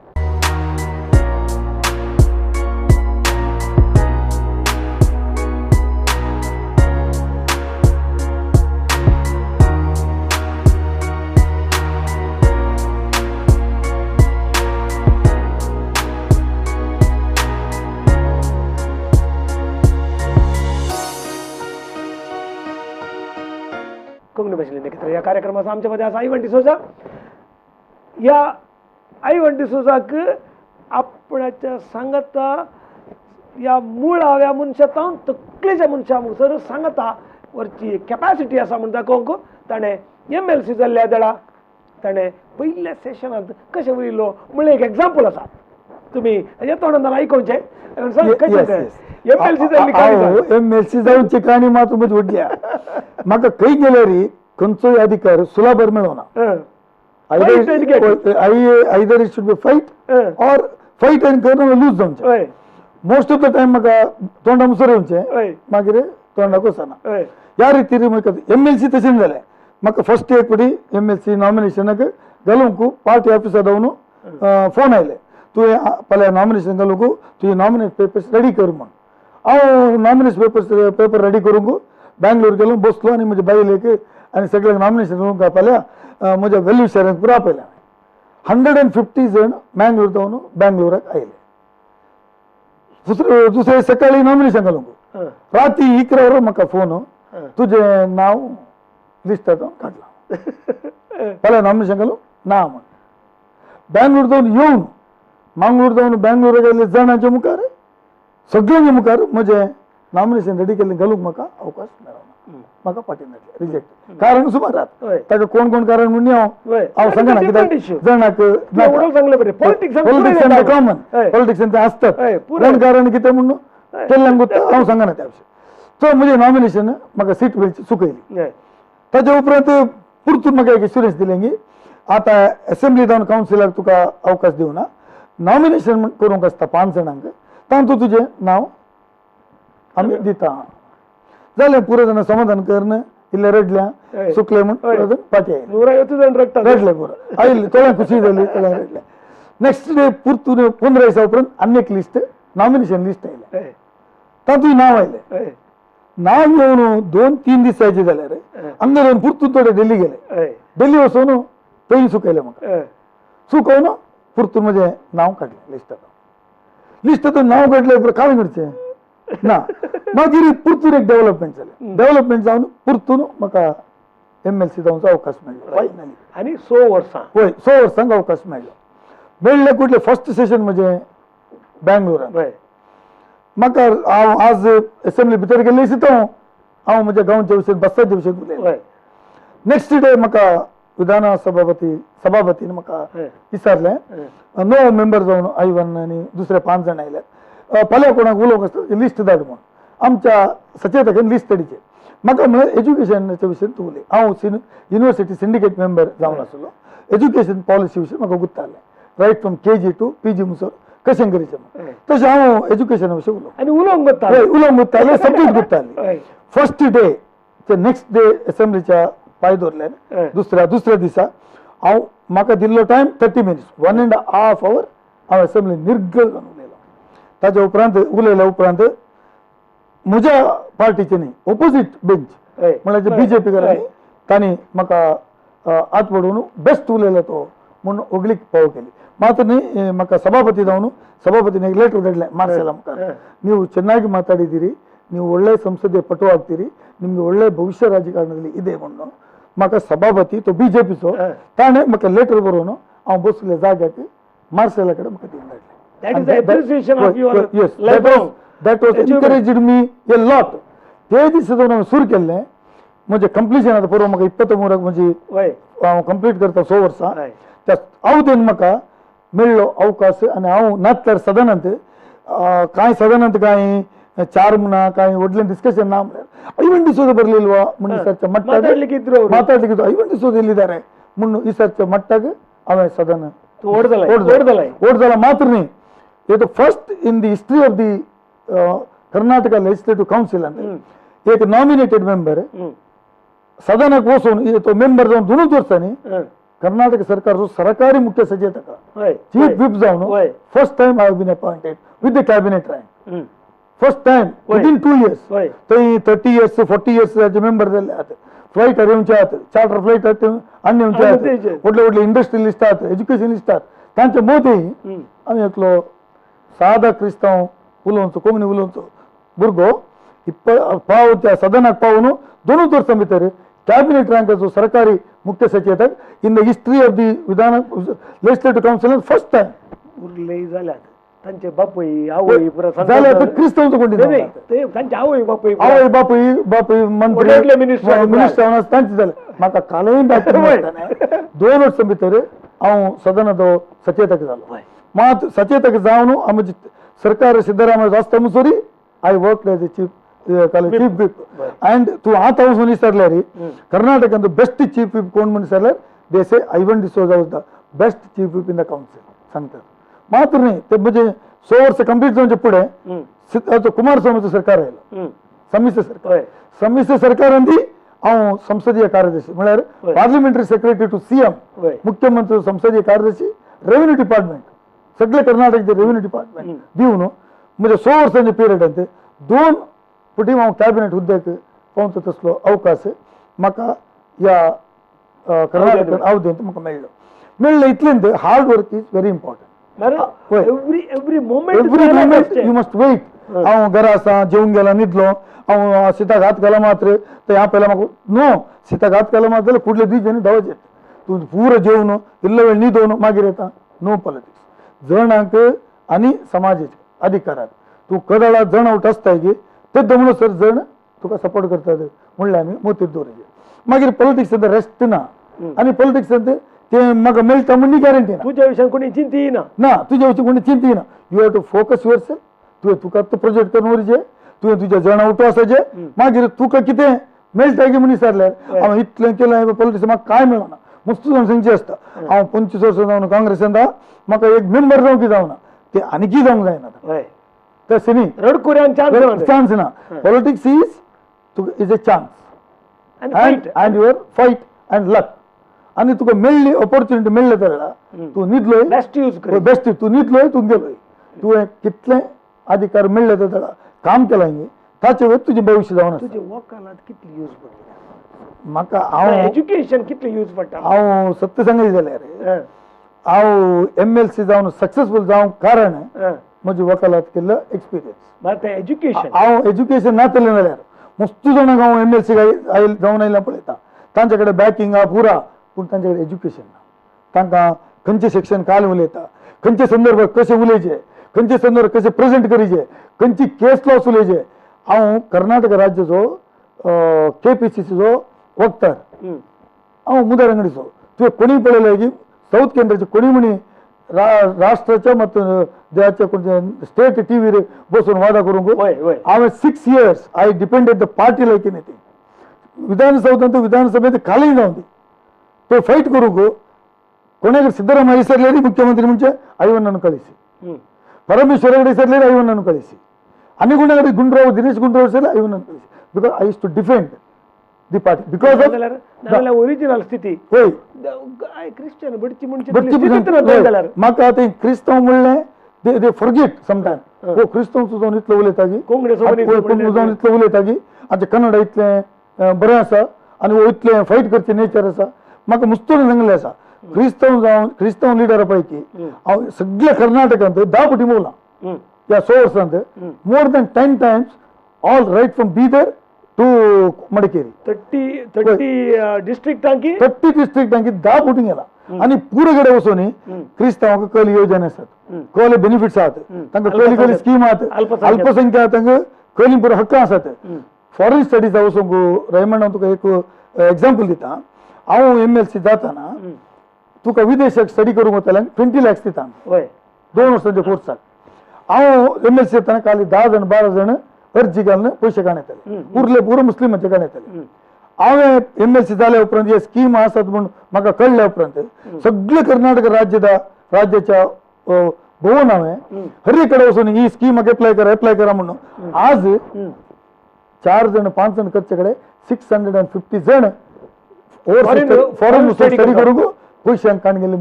या कार्यक्रमाचा आमच्या मध्ये असा आई डिसोजा या आई डिसोजाक आपणाच्या सांगता या मूळ हाव्या मनशांत तकलेच्या मनशां सर सांगता वरची कॅपॅसिटी आसा म्हण दाखोवंक ताणें MLC जाल्ल्या देळा ताणें पयल्या सेशनांत कशें वयलो म्हणलें एक एग्जाम्पल आसा तुमी हेज्या तोंडान आयकोवचें MLC जाल्ली काणी MLC जाऊनची काणी मात्र म्हणजे उडल्या म्हाका खंय गेल्यार खंयचोय अधिकार सुलाभर मेळना either it should be fight or fight and lose जावचें मोस्ट ऑफ द टाइम म्हाका तोंडा मुसर येवचें मागीर तोंडाक वचना ह्या रितीन म्हाका MLC तशें जालें म्हाका फर्स्ट एक फावटी MLC नॉमिनेशनाक घालूंक पार्टी ऑफिसार जावन फोन आयले तुवें फाल्यां नॉमिनेशन घालूंक तुवें नॉमिनेट पेपर्स रेडी कर म्हण हांव नॉमिनेशन पेपर रेडी करूंक बँगलोर गेलो बसलो आनी म्हज्या बायलेक आनी सगळ्यांक नॉमिनेशन घालूंक फाल्यां म्हज्या वेल्युशरांक पुरो आपयलें 150 जण मँगलोर जावन बँगलोराक आयले दुसरे सकाळी नॉमिनेशन घालूंक राती 11 वरां म्हाका फोन तुजें नांव लिस्टांत काडलां फाल्यां नॉमिनेशन घालूं ना म्हण बँगलोर जावन येवन मंगळूर जावन बँगलोर गेल्ले जाणांच्या मुखार सगळ्यांच्या मुखार म्हजें नॉमिनेशन रेडी केल्लें घालूंक म्हाका अवकाश मेळना म्हाका फाटीं धाडलें रिजेक्ट कारण सुमारात ताका कोण कोण कारण म्हणून हांव सांगना कित्याक जाणाक पॉलिटिक्सान कॉमन पॉलिटिक्सान ते आसतात कोण कारण कितें म्हणून केल्ल्यांक हांव सांगना त्या विशयी सो म्हजें नॉमिनेशन म्हाका सीट वेळची चुकयली ताच्या उपरांत परतून म्हाका एक एश्युरन्स दिलें की आतां असेंब्ली जावन कावन्सिलाक तुका अवकाश दिवना नॉमिनेशन करूंक आसता 5 जाणांक तातूंत तुजें नांव आमी दिता जालें पुरो जाणां समाधान करन इल्लें रडल्या सुकलें म्हण पाटी रडलें पुरो आयिल्लें थोड्यांक खुशी जाली थोड्यांक रडलें नेक्स्ट डे परतून 15 दिसा उपरांत आनी एक लिस्ट नॉमिनेशन लिस्ट आयलें तातूंत नांव आयलें नांव येवन 2-3 दिसांचे जाल्यार हांगा जावन परतून थोडे दिल्ली गेले दिल्ली वचून थंय सुकयलें म्हाका सुकोवन परतून म्हजें नांव काडलें लिस्टांतून नांव काडलें उपरांत काय करचें ना मागीर परतून एक डेव्हलपमेंट जालें डेव्हलपमेंट जावन परतून म्हाका MLC जावंचो अवकाश मेळ्ळो फायनली आनी 6 वर्सां होय 6 वर्सांक अवकाश मेळ्ळें कुठलें फर्स्ट सेशन म्हजें बँगलोरान म्हाका हांव आज असेंब्ली भितर गेल्ले दिसता हांव म्हज्या गांवच्या विशयी बसाच्या विशयी उलयलें नेक्स्ट डे म्हाका विधान सभापतीन म्हाका विचारलें 9 मेंबर जावन I1 आनी दुसरे 5 जाण आयल्यात फाल्यां कोणाक उलोवंक आसता लिस्ट धाड म्हूण आमच्या सचेतकान लिस्ट धाडिचे म्हाका म्हळ्यार एज्युकेशनाच्या विशयी तूं उलय हांव युनिवर्सिटी सिंडिकेट मेंबर जावन आसलो एज्युकेशन पॉलिसी विशीं म्हाका गुत्तालें right from KG to PG मुसर कशें करचें तशें हांव एज्युकेशना विशीं उलोवंक गुत्तालें सब्जेक्ट गुत्तालें फर्स्ट डे ते नेक्स्ट डे असेंब्लीच्या पांय दवरल्यान दुसऱ्या दिसा हांव म्हाका दिल्लो टायम 30 मिनिट्स 1.5 hour हांव असेंब्ली निर्गळ जावन उलयलो ताच्या उपरांत उलयल्या उपरांत म्हज्या पार्टीचे न्ही ऑपोजीट बेंच म्हळ्यार जे BJP करांनी तांणी म्हाका हात पडून बेस्ट उलयलो तो म्हणून ओगलीक फावो केली मात्र न्ही म्हाका सभापती जावन सभापतीन एक लेटर धाडलें ಮಾರ್ಷಲ್ मुखार ನೀವು ಚೆನ್ನಾಗಿ ಮಾತಾಡಿದಿರಿ ನೀವು ಒಳ್ಳೆ ಸಂಸದೀಯ ಪಟು ಆಗ್ತೀರಿ ನಿಮಗೆ ಒಳ್ಳೆ ಭವಿಷ್ಯ ರಾಜಕಾರಣದಲ್ಲಿ ಇದೆ म्हणून म्हाका सभापती तो BJPचो ताणें म्हाका लेटर बरोवन हांव बसले जाग्याक मार्शला कडेन म्हाका दिवन धाडलें That is the appreciation of your yes that was encouraged me a lot ते दीस जावन हांवें सुरू केल्लें म्हजें कंप्लिशन आतां परवा म्हाका 23 म्हजी हांव कंप्लीट करता 6 वर्सां त्या अवधीन म्हाका मेळ्ळो अवकाश आनी हांव नातल्यार सदनांत कांय 4 म्हणा कांय व्हडलें डिस्कशन ना म्हळ्यार I1 डिसोजा बरयल्लो म्हण विचारच्या मट्टाक माताडले की I1 डिसोजा इल्लीदारे म्हण विचारच्या मट्टाक हांवें सदन ओड जाला मात्र न्ही it first in the history of the Karnataka legislative काउन्सिलांत एक नॉमिनेटेड मेंबर सदनाक वचून तो मेंबर जावन 2 वर्सांनी कर्नाटक सरकारचो सरकारी मुख्य सचेतक चीफ व्हिप जावन first time I have been appointed with the cabinet rank first time within 2 years थंय 30 years 40 years मेंबर जाल्ले आहात फ्लायट येवचे आहात चार्टर फ्लायट आनी येवचे आहात व्हडले इंडस्ट्रियलिस्ट आहात एज्युकेशनिस्ट आहात तांचे मदीं आमी एकलो सादा क्रिस्तांव उलोवचो कोंकणी उलोवचो भुरगो पाव त्या सदनाक पावून 2 वर्सां भितर कॅबिनेट रँकाचो सरकारी मुख्य सचेतक in the history of the विधान लेजिस्लेटिव्ह काउन्सिल फर्स्ट टाइम उरले जाल्यात तांचे बापय आवय पुरा जाल्यार ते क्रिस्तांवचो कोणी ते तांचे आवय बापय आवय बापूय मंत्री मिनिस्टर तांचे जाले म्हाका कालय दोन वर्सां भितर हांव सदनाचो सचेतक जालो मात सचेतक जावन आमचे सरकार सिद्धरामय्य आसता मुसोरी I work as a chief whip and तूं आतां वचून विचारल्यार कर्नाटकान बेस्ट चीफ व्हीप कोण म्हण विचारल्यार they say Ivan D'Souza was the best chief whip in the council सांगतात मात्र नाही ते म्हणजे 100 वर्ष कंप्लीट जावचे पुढे कुमारस्वामीचं सरकार आयलं संमिश्र सरकारांनी हांव संसदीय कार्यदर्शी म्हळ्यार पार्लिमेंटरी सेक्रेटरी टू सीएम मुख्यमंत्री संसदीय कार्यदर्शी रेव्हेन्यू डिपार्टमेंट सगळे कर्नाटकचे रेव्हेन्यू डिपार्टमेंट दिवन म्हणजे 100 वर्सांचे पिरियड ते 2 फावटी हांव कॅबिनेट हुद्द्याक पावता तसलो अवकाश म्हाका ह्या कर्नाटकान अवधेंत म्हाका मेळ्ळो इतलेंत hard work is very important every moment you must wait हांव घरा आसा जेवून गेला न्हिदलो हांव शिताक हात घाला मात्र ते हांव पयला म्हाका नो शिताक हात घाला मात जाल्यार फुडले 2 दिसांनी धांवचें तूं पुरो जेवन इल्लो वेळ न्हिदोवन मागीर येता नो पॉलिटिक्स जणांक आनी समाजाचे अधिकारात तूं कदाळा जण आउट आसताय की ते दमणो सर जण तुका सपोर्ट करतात म्हणल्यार आमी मोतीत दवरचे मागीर पॉलिटिक्स रेस्ट ना आनी पॉलिटिक्स ते म्हाका मेळटा म्हणून गॅरंटी ना तुज्या विशयान कोणी चिंती ना तुज्या विशीं कोणी चिंती ना you have to focus yourself तुवें तुका प्रोजेक्ट करून उरचे तुवें तुज्या जण आउट आसाचे मागीर तुका कितें मेळटा की म्हण विचारल्यार हांव इतलें केलें पॉलिटिक्स म्हाका कांय मेळना मस्त जावन सांगचें आसता हांव 25 वर्सां जावन काँग्रेसींत म्हाका एक मेंबर जावंक जावना ते आनीकी जावंक जायना तशें न्ही रडकुऱ्यान चान्स ना politics is a chance and your fight and luck आणि तुका मेळ्ळी ऑपॉर्च्युनिटी मेळ्ळे तर तूं न्हिदलोय बेस्ट तूं न्हिदलोय तूं गेलोय तुवें कितले अधिकार मेळ्ळे तर काम केलां न्ही ताचे वयर तुजें भविश्य जावन तुजे वकालत कितली यूज पडटा म्हाका हांव एज्युकेशन कितलें यूज पडटा हांव सत्य सांगलें जाल्यार हांव MLC जावन सक्सेसफूल जावंक कारण म्हजी वकालत केल्लो एक्सपिरियन्स एज्युकेशन हांव एज्युकेशन नातलें जाल्यार मस्त जाणांक हांव MLC जावन आयलां पळयता तांचे कडेन बॅकींग आहा पुरा पूण तांचे कडेन एज्युकेशन ना तांकां खंयचे सेक्शन काल उलयता खंयचे संदर्भ कशे उलयचे खंयचे संदर्भ कशे प्रेझेंट करीचे खंयची केस लॉस उलयचे हांव कर्नाटक राज्याचो KPCCचो वक्तार हांव मुदारंगडीचो तुवें कोणी पळयलें की साऊथ केंद्राचे कोणी म्हणी राष्ट्राच्या मत देशाच्या कोणत्या स्टेट टीव्हीर बसून वादा करूंक हांवें 6 years I depended the party like anything विधानसभेत खाली जावन ते फाईट करूंक कोणाक सिद्धरामय्य विसरलेली मुख्यमंत्री म्हणजे आयवनान कळिसी परमेश्वर कडेन विसरलेली आयवनान कळिसी आनी कोणाकडे गुंडराव दिनेश गुंडराव विसरले आयवनान कळिसी because I use to defend the party because of original स्थिती होय क्रिश्चन बडची म्हाका आतां क्रिस्तांव म्हणलें दे फॉरगेट समटायम हो क्रिस्तांव जावन इतलो उलयता की कोंकणी जावन इतलो उलयता की आतां कन्नड इतलें बरें आसा आनी हो इतलें फायट करचें नेचर आसा म्हाका मुस्तून सांगलें आसा क्रिस्तांव लिडरा पैकी हांव सगळ्या कर्नाटकांत 10 फावटी भोंवलां ह्या 100 वर्सांत more than 10 times all right from Bidar to Madikeri 30 डिस्ट्रिक्टांकी 10 फावटी गेला आनी पुरे कडेन वचून क्रिस्तांवांक कल योजना आसात कल बेनिफिट्स आहात तांकां कली स्कीम आहात अल्पसंख्याकांक कली पुरो हक्क आसात फॉरेन स्टडीजा वचूंक रेमंड हांव तुका एक एग्जाम्पल दिता हांव MLC जाताना तुका विदेशाक स्टडी करूंक वताल्यार 20 lakhs दिता 2 वर्सांच्या कोर्साक हांव MLC जाताना खाली 10 जण 12 जण अर्जी घालून पयशे काणयताले उरले पुरो मुस्लिमांचे काणयताले हांवें MLC जाल्या उपरांत हे स्कीम आसात म्हूण म्हाका कळ्ळ्या उपरांत सगळे कर्नाटक राज्याच्या भोंवून हांवें हर कडेन वचून ही स्कीम एप्लाय करा म्हणून आज 4 जण 5 जण करचे कडेन 650 जण फॉरेन स्टडी करूंक पयशांक काण गेले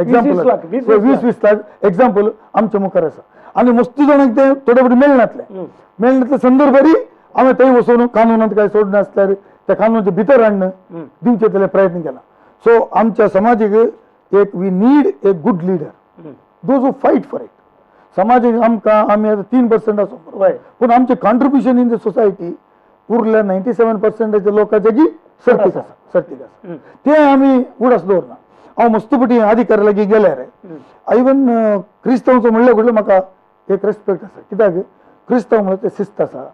एक्झाम्पल 20 लाख एक्झाम्पल आमच्या मुखार आसा आनी मस्त जाणांक ते थोडे फावटी मेळनातले संदर्भारी हांवें थंय वचून कानुनांत काय सोडना आसल्यार त्या कानुनाच्या भितर हाडून दिवचे तले प्रयत्न केला सो आमच्या समाजीक एक we need a good leader those who fight for it समाजीक आमकां आमी आतां 3% आसूं पूण आमचें कॉन्ट्रिब्युशन इन द सोसायटी उरल्या 97% लोकांचे की सर्तीक आसा सर्तीक आसा ते आमी उडास दवरना हांव मस्तपटी अधिकाऱ्या लागीं गेल्यार इवन क्रिस्तांवचो म्हणल्यार म्हटल्यार म्हाका एक रेस्पेक्ट आसा कित्याक क्रिस्तांव म्हणल्यार ते शिस्त आसा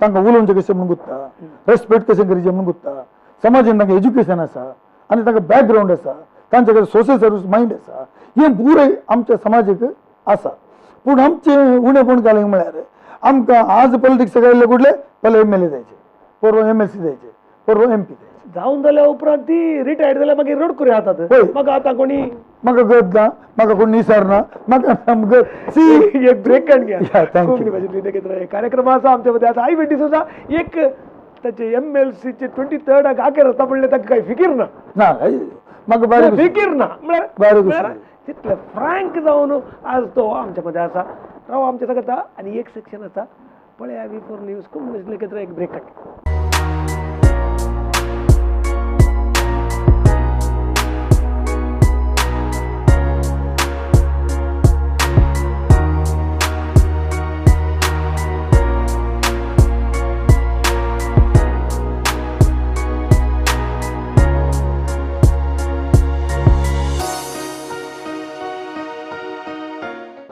तांकां उलोवचें कशें म्हणून गुत्ता रेस्पेक्ट कशें करचें म्हणून गुत्ता समाजान तांकां एज्युकेशन आसा आनी तांकां बॅकग्रावंड आसा तांचे कडेन सोशल सर्वीस मायंड आसा हें पुराय आमच्या समाजाक आसा पूण आमचें उणेपण जालें म्हळ्यार आमकां आज पॉलिटिक्साक आयिल्ले कुठले पयले MLA जायचे परवा MLC जायचे परवा MP जायचे जावन जाल्या उपरांत ती रिटायर्ड जाल्यार मागीर रड करूं जातात म्हाका आतां कोणी म्हाका गत ना म्हाका कोण निसारना म्हाका एक ब्रेक काढ घ्या कोंकणी भाषेंतली नखेत्रा हे कार्यक्रम आसा आमच्या मध्ये आता I-20 सुद्धा एक त्याचे MLC चे 23rd आखेर होता म्हणले ताका काही फिकीर ना म्हाका बारीक फिकीर ना बारीक म्हळ्यार तितले फ्रँक जावन आज तो आमच्या मध्ये आसा राव आमच्या सगळ्या आणि एक सेक्शन आसा पळया V4 न्यूज कोंकणी भाषेंतली नखेत्रा एक ब्रेक काढ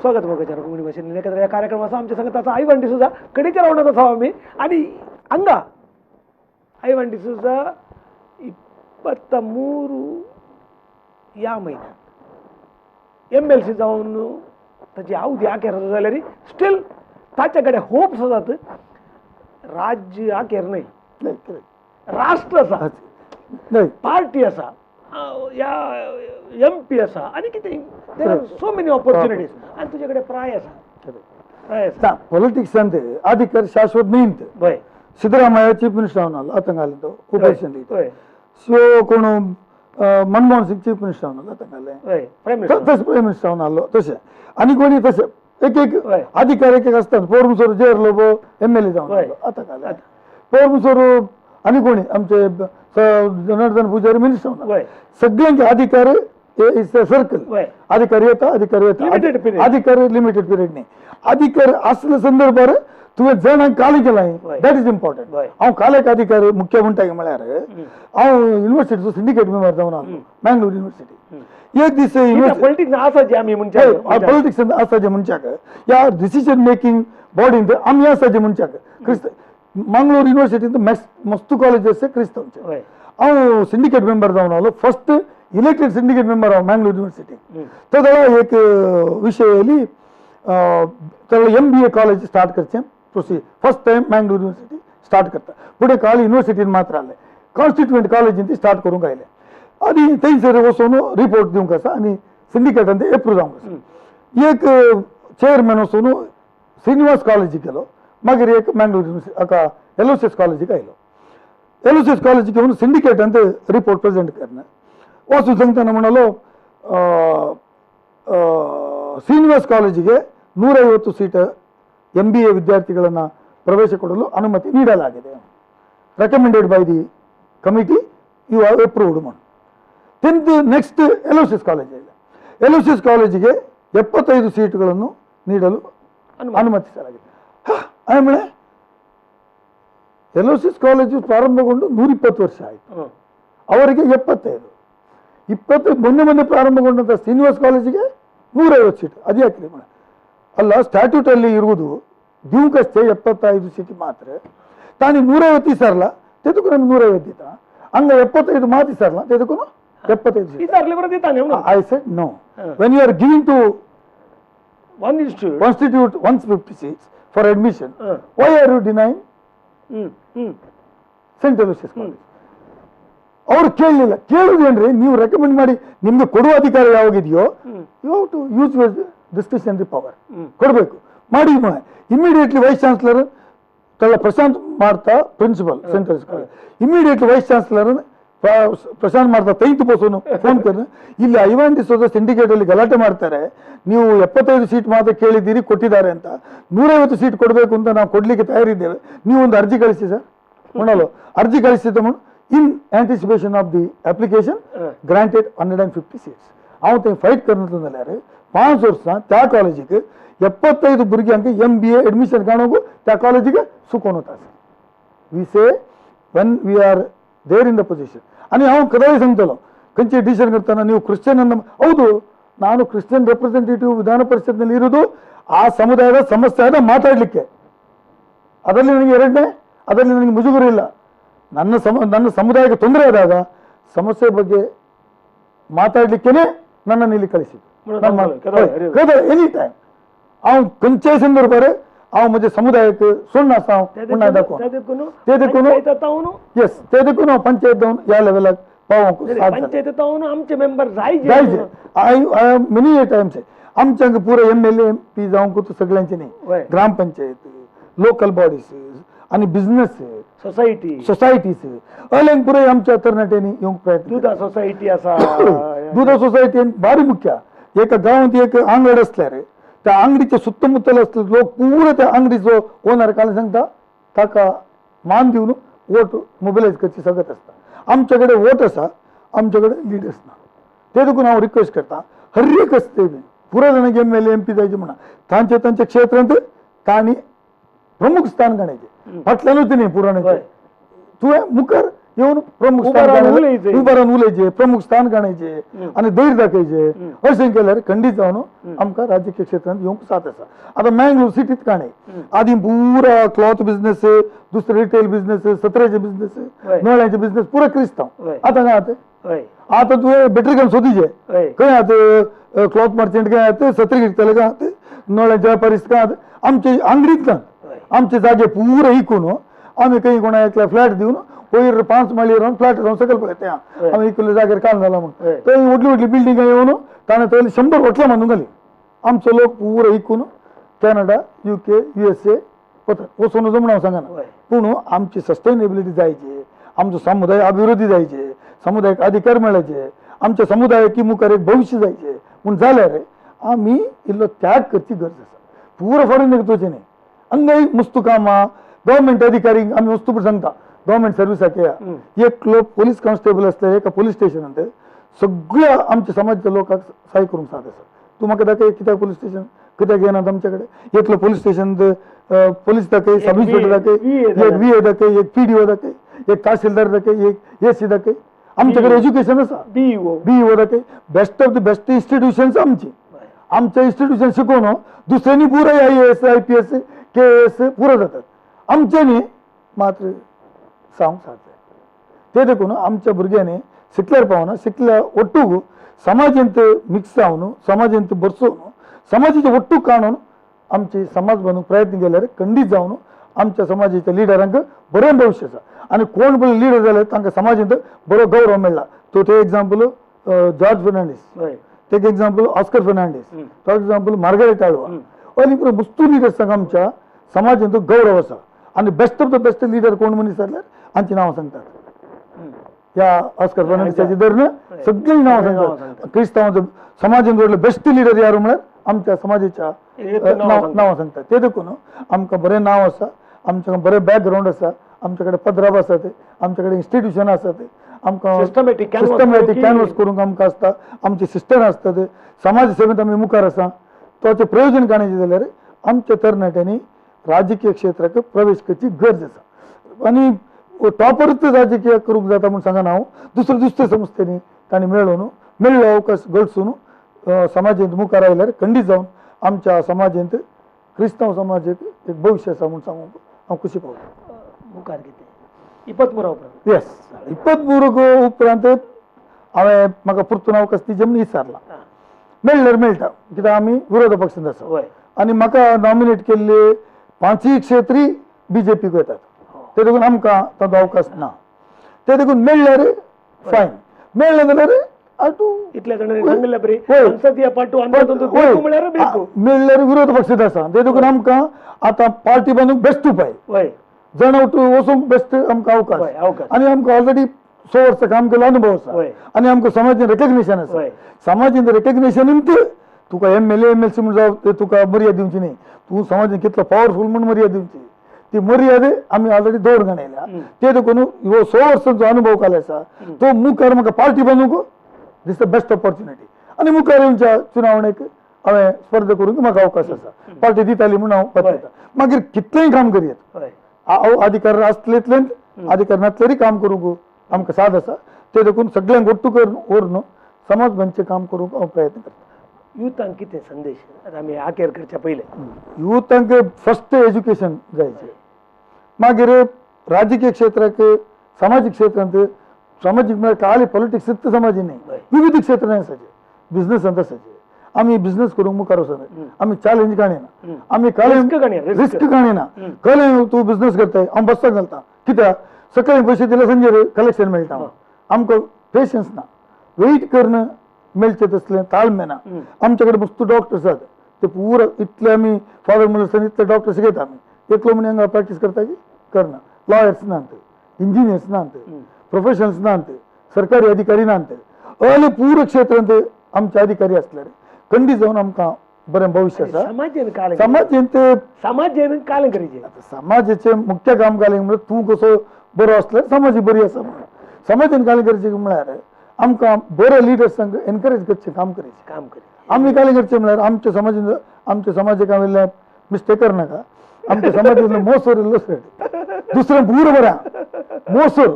स्वागत मोगाच्या कोंकणी भाषेंतली नखेत्रा या कार्यक्रमाचा आमच्या संगताचा I-20 सुद्धा कडेच्या रावणात आसा आमी आनी हांगा I-20 सुद्धा 23 या म्हयन्यात MLC जावन ताची आवधी आखेर जाल्यार स्टील ताचे कडेन होप्स आसात राज्य आखेर न्हय राष्ट्र आसा पार्टी आसा या MP आसा आनी कितें there are so many opportunities आनी तुजे कडेन प्राय आसा पॉलिटिक्सान ते अधिकार शाश्वत न्हयत बय सिद्धरामय्या चीफ मिनिस्टर जावन आलो आतां घालें तो उपोजिशन लीडर सो कोण मनमोहन सिंग चीफ मिनिस्टर जावन आलो आतां घालें तशें प्रायम मिनिस्टर जावन आलो तशें आनी कोणी तशें एक एक अधिकार एक एक आसता पोरमुसोर जेर लोबो MLA जावन आलो आतां घालें पोरमुसोर आनी कोणी आमचे जनार्दन पुजारी मिनिस्टर जावन आलो सगळ्यांचे अधिकार सर्कल अधिकारी येता अधिकारी लिमिटेड पिरियड न्ही अधिकार असल्या संदर्भार तुवें जाणांक काले केलां दॅट इज इम्पॉर्टंट हांव कालेक अधिकारी मुख्य म्हणटा म्हळ्यार हांव युनिवर्सिटीचो सिंडिकेट मेंबर जावन आलो मँगलोर युनिवर्सिटी एक दीस पॉलिटिक्स आसा जे आमी म्हणटा पॉलिटिक्स आसा जे मनशाक या डिसिजन मेकिंग बॉडीन आमी आसा जे मनशाक मंगळूर युनिवर्सिटींत मस्त कॉलेज क्रिस्तांवचे हांव सिंडिकेट मेंबर जावन आलो फर्स्ट इलेक्टेड सिंडिकेट मेंबर हांव मंगळूर युनिवर्सिटी तो तेन्ना एक विशय येयली तेन्ना MBA कॉलेज स्टार्ट करचें procedure first time Mangalore university start करता फुडें काल युनिवर्सिटीन मात्र आले कॉन्स्टिट्युएंट कॉलेजीन ती स्टार्ट करूंक आयले आनी थंयसर वचून रिपोर्ट दिवंक आसा आनी सिंडिकेटान ते एप्रूव जावंक आसा एक चेअरमॅन वचून श्रीनिवास कॉलेजीक गेलो मागीर एक मंगळूर युनिवर्सिटी हाका LOCS कॉलेजीक आयलो LOCS कॉलेजीक येवन सिंडिकेटान ते रिपोर्ट प्रेजेंट करना वचून सांगतना म्हणालो ಶ್ರೀನಿವಾಸ್ ಕಾಲೇಜಿಗೆ 150 ಸೀಟ್ MBA ವಿದ್ಯಾರ್ಥಿಗಳನ್ನು ಪ್ರವೇಶ ಕೊಡಲು ಅನುಮತಿ ನೀಡಲಾಗಿದೆ recommended by the committee you have approved ಮನ್ ಟೆಂತ್ ನೆಕ್ಸ್ಟ್ LOCS ಕಾಲೇಜ್ ಇದೆ LOCS ಕಾಲೇಜಿಗೆ 75 ಸೀಟುಗಳನ್ನು ನೀಡಲು ಅನುಮತಿಸಲಾಗಿದೆ ಆಮೇಲೆ LOCS ಕಾಲೇಜು ಪ್ರಾರಂಭಗೊಂಡು 120 ವರ್ಷ ಆಯಿತು ಅವರಿಗೆ 75 ಮೊನ್ನೆ ಪ್ರಾರಂಭಗೊಂಡಂತ ಶ್ರೀನಿವಾಸ್ ಕಾಲೇಜಿಗೆ 150 ಸೀಟ್ ಅದೇ ಯಾಕೆ ಅಲ್ಲ ಸ್ಟ್ಯಾಟ್ಯೂಟ್ ಅಲ್ಲಿ ಇರುವುದು ದಿವಕಷ್ಟೇ 75 ಸೀಟ್ ಮಾತ್ರ ತಾನಿ 150 ಇಸಾರಲ್ಲ ತೆದುಕು ನಮಗೆ 150 ಇತ್ತ ಹಂಗ 75 ಮಾತ್ರ ಇಸಾರಲ್ಲ ತೆದುಕು 75 ಸೀಟ್ ಇಸಾರಲಿ ಬರದಿ ತಾನೆ I said no when you are giving to one institute 150 seats for admission why are you denying St. Aloysius College ಅವ್ರು ಕೇಳಲಿಲ್ಲ ಕೇಳುವುದೇನ್ರಿ ನೀವು ರೆಕಮೆಂಡ್ ಮಾಡಿ ನಿಮ್ಗೆ ಕೊಡುವ ಅಧಿಕಾರ ಯಾವಾಗಿದೆಯೋ you have to use your discretionary power ಕೊಡಬೇಕು ಮಾಡಿ ಇಮಿಡಿಯೇಟ್ಲಿ ವೈಸ್ ಚಾನ್ಸಲರ್ ಪ್ರಶಾಂತ್ ಮಾಡ್ತಾ principal central college immediately vice chancellor Prashanth ಮಾಡ್ತಾ ತೈತು ಬೋಸೋನು ಫೋನ್ ಕರ್ ಇಲ್ಲಿ ಐವಾಂಟಿಸೋದ ಸಿಂಡಿಕೇಟ್ ಅಲ್ಲಿ ಗಲಾಟೆ ಮಾಡ್ತಾರೆ ನೀವು 75 ಸೀಟ್ ಮಾತ್ರ ಕೇಳಿದ್ದೀರಿ ಕೊಟ್ಟಿದ್ದಾರೆ ಅಂತ 150 ಸೀಟ್ ಕೊಡಬೇಕು ಅಂತ ನಾವು ಕೊಡ್ಲಿಕ್ಕೆ ತಯಾರಿದ್ದೇವೆ ನೀವು ಒಂದು ಅರ್ಜಿ ಕಳಿಸಿ ಸರ್ ಮಾಡಲು ಅರ್ಜಿ ಕಳಿಸಿದ in anticipation of the application granted 150 seats ಅವತ್ತು ಫೈಟ್ करण्यात 5 ವರ್ಷ त्या कॉलेजिಗೆ 75 भुरग्यांक MBA admission काढूक त्या कॉलेजिಗೆ सुकोन होता we say when we are there in the position आणि हांव कदाळी सांगतलो खंयचे डिसिजन करताना ನೀವು ಕ್ರಿಶ್ಚಿಯನ್ ಅನ್ನ ಹೌದು ನಾನು ಕ್ರಿಶ್ಚಿಯನ್ ರೆಪ್ರೆಸೆಂಟೇಟಿವ್ ವಿಧಾನ ಪರಿಷತ್ನಲ್ಲಿ ಇರೋದು ಆ ಸಮುದಾಯದ ಸಮಸ್ಯೆಯಾದ ಮಾತಾಡಲಿಕ್ಕೆ ಅದರಲ್ಲಿ ನನಗೆ ಎರಡನೇ ಅದರಲ್ಲಿ ನನಗೆ ಮುಜುಗರ ಇಲ್ಲ ನನ್ನ ಸಮುದಾಯಕ್ಕೆ ತೊಂದರೆ ಆದಾಗ ಸಮಸ್ಯೆ ಬಗ್ಗೆ ಮಾತಾಡಲಿಕ್ಕೇನೆ ನನ್ನನ್ನು ಇಲ್ಲಿ ಕಳಿಸಿದ್ದು ಎನಿ ಟೈಮ್ हांव खंयच्याय संदर्भार हांव म्हज्या समुदायाक सोडना आसा म्हणून दाखोवन ते देखून येस ते देखून हांव पंचायत जावन ह्या लेवलाक पावोंक पंचायत आमचे मेंबर जायचे जायचे आय मेनी टायम्स आमच्या पुरो MLA MP जावंक सगळ्यांचे न्ही ग्रामपंचायत लोकल बॉडीज आणि बिझनेस सोसायटीज अलग पुरे आमच्या तरणाट्यांनी येवंक प्रयत्न दुधा सोसायटी आसा दुधा सोसायटी भारी मुख्य एका गांवांत एक आंगड आसल्यार त्या अंगडीच्या सुತ್ತमुತ್ತल असले लोक पुरो त्या अंगडीचो ओनर काय सांगता ताका मान दिवन वोट मोबिलायज करची सगळ्यात असता आमच्याकडे वोट आसा आमच्याकडे लिडर्स ना ते देखून हांव रिक्वेस्ट करता हर एक असते पुरो जाणांक MLA MP जायचे म्हणा तांच्या क्षेत्रांत तांणी प्रमुख स्थान गणायचे फाटल्यानूच न्ही पुराणाचे तुवें मुखार येवन प्रमुख स्थान उबारून उलयचे प्रमुख स्थान गणायचे आणि धैर्य दाखयचे अशें केल्यार खंडीत जावन आमकां राजकीय क्षेत्रांत येवंक साथ आसा आतां मँगलोर सिटीत काणय आदी पुरा क्लॉथ बिझनेस दुसरे रिटेल बिझनेस सत्र्याचे बिझनेस नळ्याचे बिझनेस पुरो क्रिस्तांव आतां काय आतां आतां तुवें बेटरीकन सोदीचे खंय आतां क्लॉथ मर्चंट काय आतां सत्री घेतले काय आतां नळ्याचे वेपारीस काय आतां आमचे अंगडींतल्यान आमचे जागे पुरो इकून आमी खंय कोणा एकल्या फ्लॅट दिवन वयर 5 माळी रावन फ्लॅट रावन सकयल पळय आमी इकले जाग्यार काम जाला म्हणून थंय व्हडली बिल्डिंगां येवन ताणें थंय 100 होटलां बांदूंक घाली आमचो लोक पुरो इकून कॅनडा UK USA वतात वचून जमना सांगना पूण आमची सस्टेनेबिलिटी जायची आमचो समुदाय अभिवृद्धी जायचे समुदायाक अधिकार मेळचे आमच्या समुदायाक मुखार एक भविष्य जायचे म्हूण जाल्यार आमी इल्लो त्याग करची गरज आसा पुरो फॉरेन वचचें न्ही अंगाई मस्तू कामां गव्हर्मेंट अधिकारी आमी वस्तू सांगता गव्हर्मेंट सर्विसाक एक लोक पोलीस कॉन्स्टेबल असले एका पोलीस स्टेशनांत सगळ्या आमच्या समाजाच्या लोकांक सहाय्य करूंक साथ आसा तूं म्हाका दाखय कित्याक पोलीस स्टेशन कित्याक येनात आमच्याकडे एकलो पोलीस स्टेशन पोलीस दाखय सब इन्स्पेक्टर दाखय एक VA दाखय एक PDO दाखय एक तहसीलदार दाखय एक AC दाखय आमच्याकडे एज्युकेशन आसा BEO दाखय best of the best institutions आमच्या इन्स्टिट्यूशन शिकवून दुसऱ्यांनी पुरो IAS IPS KS पुरो जातात आमच्यांनी मात्र सांग ते देखून आमच्या भुरग्यांनी शिकल्यार पावना शिकल्या ಒಟ್ಟುಗು समाजांत मिक्स जावन समाजांत बसोवन समाजाचे ಒಟ್ಟು काणून आमचे समाज बांदूंक प्रयत्न केल्यार खंडीत जावन आमच्या समाजाच्या लिडरांक बरें भविष्य आसा आनी कोण बरें लिडर जाल्यार तांकां समाजांत बरो गौरव मेळ्ळा तो ते एग्जाम्पल जॉर्ज फर्नांडीस ते example Oscar Fernandes for example Margaret Alva आणि पुरो मुस्तू लिडर्सांक आमच्या समाजांत गौरव आसा आणि best of the best leader कोण मनीस जाल्यार हांची नांवां सांगतात या ऑस्कर फर्नांडीसाची धरण सगळीं नांवां सांगतात क्रिस्तांवांचो समाजांत व्हडलो बेस्ट लिडर यार म्हळ्यार आमच्या समाजाच्या नांवां सांगतात ते देखून आमकां बरें नांव आसा आमच्या बरें बॅकग्रावंड आसा आमच्याकडे पदराब आसा ते आमच्याकडे इन्स्टिट्यूशन आसा ते आमकां सिस्टमॅटीक कॅनवस करूंक आमकां आसता आमचे सिस्टर आसतात समाज सेवेंत आमी मुखार आसा ताचें प्रयोजन काडचें जाल्यार आमच्या तरणाट्यांनी राजकीय क्षेत्राक प्रवेश करची गरज आसा आणि टॉपरच राजकीय करूंक जाता म्हणून सांगना हांव दुसऱ्या संस्थेनी तांणी मेळ्ळो अवकाश गळसून समाजांत मुखार आयल्यार खंडीत जावन आमच्या समाजांत क्रिस्तांव समाजाक एक भविष्य आसा म्हणून सांगूंक हांव खुशी पावता मुखार कितें 24 उपरांत येस 24 उपरांत हांवें म्हाका परतून अवकाश ती जमनी विचारला मेळ्ळ्यार मेळटा कित्याक आमी विरोधी पक्षांत आसा आनी म्हाका नॉमिनेट केल्ले 5 क्षेत्री BJP येतात ते देखून आमकां ताचो अवकाश ना ते देखून मेळ्ळ्यार फायन मेळ्ळें जाल्यार आटू इतल्या जाणांनी सांगल्या बरी संसदीय पार्टी मेळ्ळ्यार विरोध पक्षांत आसा ते देखून आमकां आतां पार्टी बांदूंक बेस्ट उपाय जण वचूंक बेस्ट आमकां अवकाश आनी आमकां ऑलरेडी 6 वर्सां काम केलो अनुभव आसा आनी आमकां समाजान रेकग्निशन आसा समाजान रेकग्निशनींत तुका MLA MLC म्हूण जावं तुका मर्यादा दिवची न्ही तूं समाजान कितलो पॉवरफूल म्हूण मर्यादा दिवची ती मर्यादा आमी ऑलरेडी दवरून घालयल्या ते देखून ह्यो 6 वर्सांचो अनुभव काल आसा तो मुखार म्हाका पार्टी बांदूंक दिस द बेस्ट ऑपॉर्च्युनिटी आनी मुखार येवच्या चुनावणेक हांवें स्पर्धा करूंक म्हाका अवकाश आसा पार्टी दिताली म्हूण हांव पत्ता मागीर कितलेंय काम करयत हांव अधिकार आसलेंतल्यान अधिकार नासल्यारय काम करूंक आमकां साथ आसा ते देखून सगळ्यांक गोट्टू करून व्हरून समाज बंदचें काम करूंक हांव प्रयत्न करता. युथांक कितें संदेश आतां आमी आखेर करच्या पयले युथांक फस्ट एज्युकेशन जायचें, मागीर राजकीय क्षेत्राक सामाजीक क्षेत्रांत सामाजीक म्हळ्यार खाली पॉलिटिक्स समाजी न्ही विविध क्षेत्रांनी आसाचे बिझनसांत आसाचे आमी बिझनस करूंक मुखार वचना आमी चॅलेंज काडयना आमी रिस्क काडयना कळ्ळें तूं बिझनस करताय हांव बसता घालता कित्याक सकाळीं पयशे दिले संजेर कलेक्शन मेळटा आमकां पेशन्स ना वेट करणं मेळचें तसलें ताळमेळ ना आमचे कडेन मस्त डॉक्टर्स आसात ते पुरो इतले आमी फादर मुलसान इतले डॉक्टर शिकयता आमी एकलो म्हण हांगा प्रॅक्टीस करता की करना लॉयर्स नात इंजिनियर्स नात प्रोफेशनल्स नात सरकारी अधिकारी नात अले पूर क्षेत्रांत आमचे अधिकारी आसल्यार खंडी जावन आमकां बरें भविश्य आसा. समाजेन कालें करचें समाजाचें मुख्य काम कालें म्हणल्यार तूं कसो बरो आसल्यार समाज बरी आसा म्हणून समाजान कालें करचें म्हळ्यार आमकां बरे लिडर्सांक एनकरेज करचें काम करचें आमी कालें करचें म्हळ्यार आमच्या समाजाक हांवें मिस्टेक नाका आमच्या समाजांतलो मोसोर इल्लो दुसरें पुरो बरें मोसोर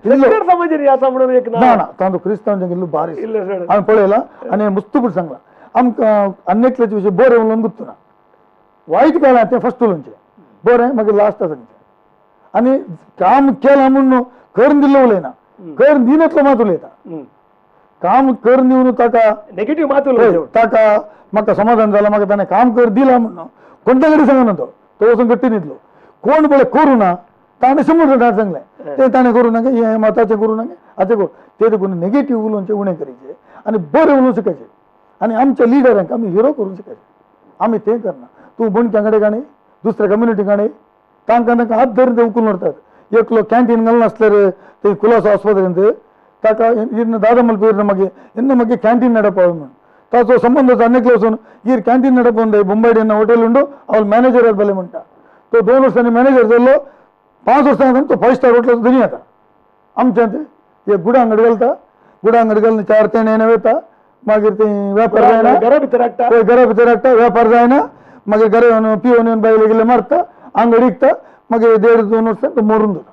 समाज आसा म्हणून एक ना तांदूळ क्रिस्तांवांचें गेल्लो बारी हांवें पळयलां आनी मुस्तपूर सांगलां आमकां अन्येकल्याचे विशय बरें उलोवन गुंतना वायट काळां तें फस्ट उलोवचें बरें मागीर लास्ट सांगचें आनी काम केलां म्हणून करून दिल्लो उलयना करून दिनातलो मात उलयता काम करून दिवन ताका नेगेटिव्ह मात ताका म्हाका समाधान जालां म्हाका ताणें काम कर दिलां म्हणून कोणत्या कडेन सांगना तो वचून गट्टी न्हिदलो कोण पळय करूं ना ताणें 100 सांगलें तें ताणें करूं नाका हें मताचें करूं नाका हाचें करूं तें देखून नेगेटिव्ह उलोवचें उणें करचें आनी बरें उलोवंक शिकयचें आनी आमच्या लिडरांक आमी हिरो करूंक शिकयचें आमी तें करना तूं बणक्यां कडेन गाणें दुसऱ्या कम्युनिटी गाणें तांकां हात धरून ते उखलून व्हरतात एकलो कॅन्टीन घालना आसल्यार ते कुलासो आस्पत्रेंत ताका इन्न दादमल पेरना मागीर इन्न मागीर ಕ್ಯಾಂಟೀನ್ ನಡಪಾವ म्हणून ताचो संबंध जाणेकलो वचून हीर ಕ್ಯಾಂಟೀನ್ नडपोवन मुंबय डेन हॉटेल उंडो हांव मॅनेजर बरें म्हणटा तो 2 वर्सांनी मॅनेजर जाल्लो 5 वर्सां तो 5 स्टार हॉटेल धनी येता आमच्या एक गुडा अंगडी घालता गुडा अंगडी घालून 4 ते नेणे वयता मागीर ते वेपार जायना घरा भितर हाडटा वेपार जायना मागीर घरा येवन पिवन येवन बायले गेले मारता अंगडी विकता मागीर 1.5-2 वर्सां तो मरून जाता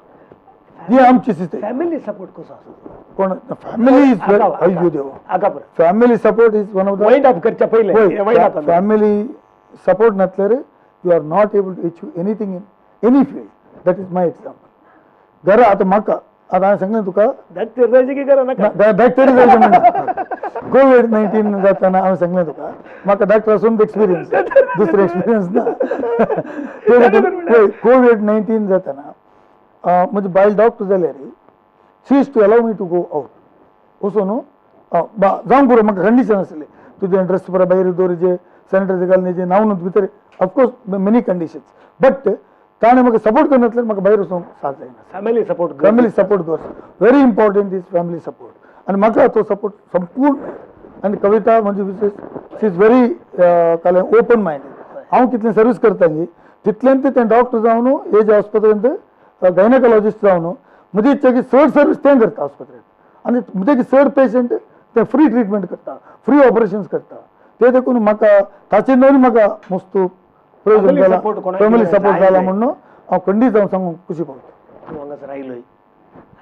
ही आमची स्थिती. फॅमिली सपोर्ट कसो आसा कोण फॅमिली इज अय्यो देव family support is one of the wind up करच्या पहिले फॅमिली सपोर्ट नासल्यार you are not able to achieve anything in any field that is my example घरा आतां म्हाका आतां हांवें सांगलें तुका धाकटेर जायचें की घरा नाका धाकटेर जायचें म्हणटा कोविड-19 जाताना हांवें सांगलें तुका म्हाका डाक्टर आसून एक्सपिरियन्स दुसरो एक्सपिरियन्स ना कोविड-19 जाताना म्हणजे बायल डॉक्टर जाल्यार she is to allow me to go out वचून जावंक पुरो म्हाका कंडिशन आसली तुजें ड्रेस पुरो भायर दवरचें सॅनिटायझर घालचें नावन भितर ऑफकोर्स मेनी कंडिशन्स बट ताणें म्हाका सपोर्ट करनासल्यार म्हाका भायर वचूंक साथ जायना family support very important is family support आनी म्हाका तो सपोर्ट संपूर्ण आनी कविता म्हणजे विशेष शी इज व्हेरी कालें ओपन मायंडेड हांव कितलें सर्वीस करता न्ही तितल्यांत तें डॉक्टर जावन एज हॉस्पिटलांत गायनेकोलॉजिस्ट जावन म्हणजे इच्छा चड सर्वीस तें करता हॉस्पिटलांत आनी म्हणजे चड पेशंट ते फ्री ट्रिटमेंट करता फ्री ऑपरेशन्स करता ते देखून म्हाका ताचेर नवी म्हाका मस्त प्रयोजन जाला फॅमिली सपोर्ट जाला म्हणून हांव खंडीत जावन सांगूंक खुशी पावता तूं हांगासर आयलोय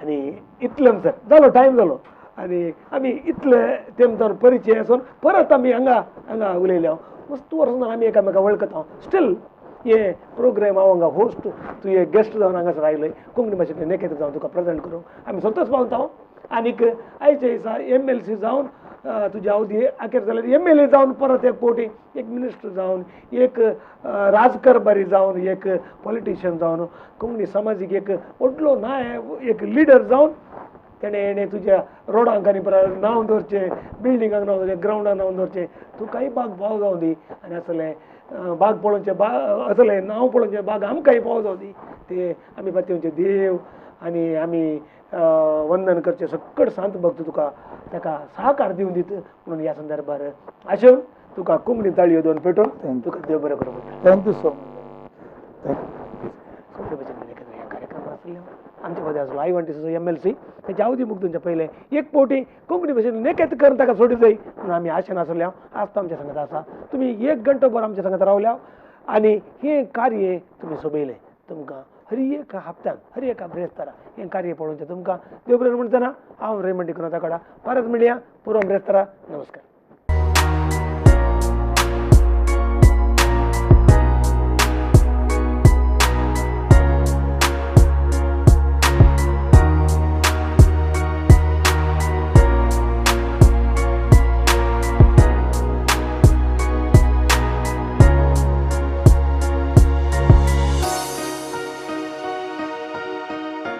आनी इतलें सर जालो टायम जालो आनी आमी इतले तेमतार परिचय आसून परत आमी हांगा उलयल्या मस्त वर्सां आमी एकामेका वळखता स्टील हे प्रोग्राम हांव हांगा होस्ट तूं हे गेस्ट जावन हांगासर आयलोय कोंकणी भाशेंतलें नेकेत्र जावन तुका प्रेजेंट करूंक आमी संतोश पावता आनीक आयच्या दिसा MLC जावन तुज्या अवधी आखेर जाल्यार MLA जावन परत एक पोटी एक मिनिस्टर जावन एक राजकारबारी जावन एक पॉलिटिशियन जावन कोंकणी समाजीक एक व्हडलो एक लिडर जावन तेणें तुज्या रोडांक आनी परत नांव दवरचें बिल्डिंगाक नांव दवरचें ग्रावंडाक नांव दवरचें तुकाय बाग भाव जावं दी आनी असलें बाग पळोवचें असलें नांव पळोवचें बाग आमकांय पाव जावं दी ते आमी पातयेवचे देव आनी आमी वंदन करचें सकट सांत भक्त तुका ताका सहकार दिवन दीत म्हणून ह्या संदर्भार आशेवन तुका कोंकणी ताळयो दोन पेटोवन तुका देव बरें करूं. Thank you so much. कार्यक्रम आसले आमच्या मदें आसलो I-20 MLC तेच्या अवधी मुक्तींच्या पयले एक पोटी कोंकणी भाशेन नेकेत करून ताका सोडी जाय म्हणून आमी आशेन आसल्या आज तो आमच्या सांगात आसा तुमी 1 घंटो भर आमच्या सांगात रावल्या आनी हें कार्य तुमी सोबयलें तुमकां हर एक हप्त्यात हर एका ब्रेस्तारा हें कार्य पळोवचें तुमकां देव बरें म्हणटना हांव रेमंड डिकोनाचा कडा परत मेळया पुरो ब्रेस्तारा नमस्कार.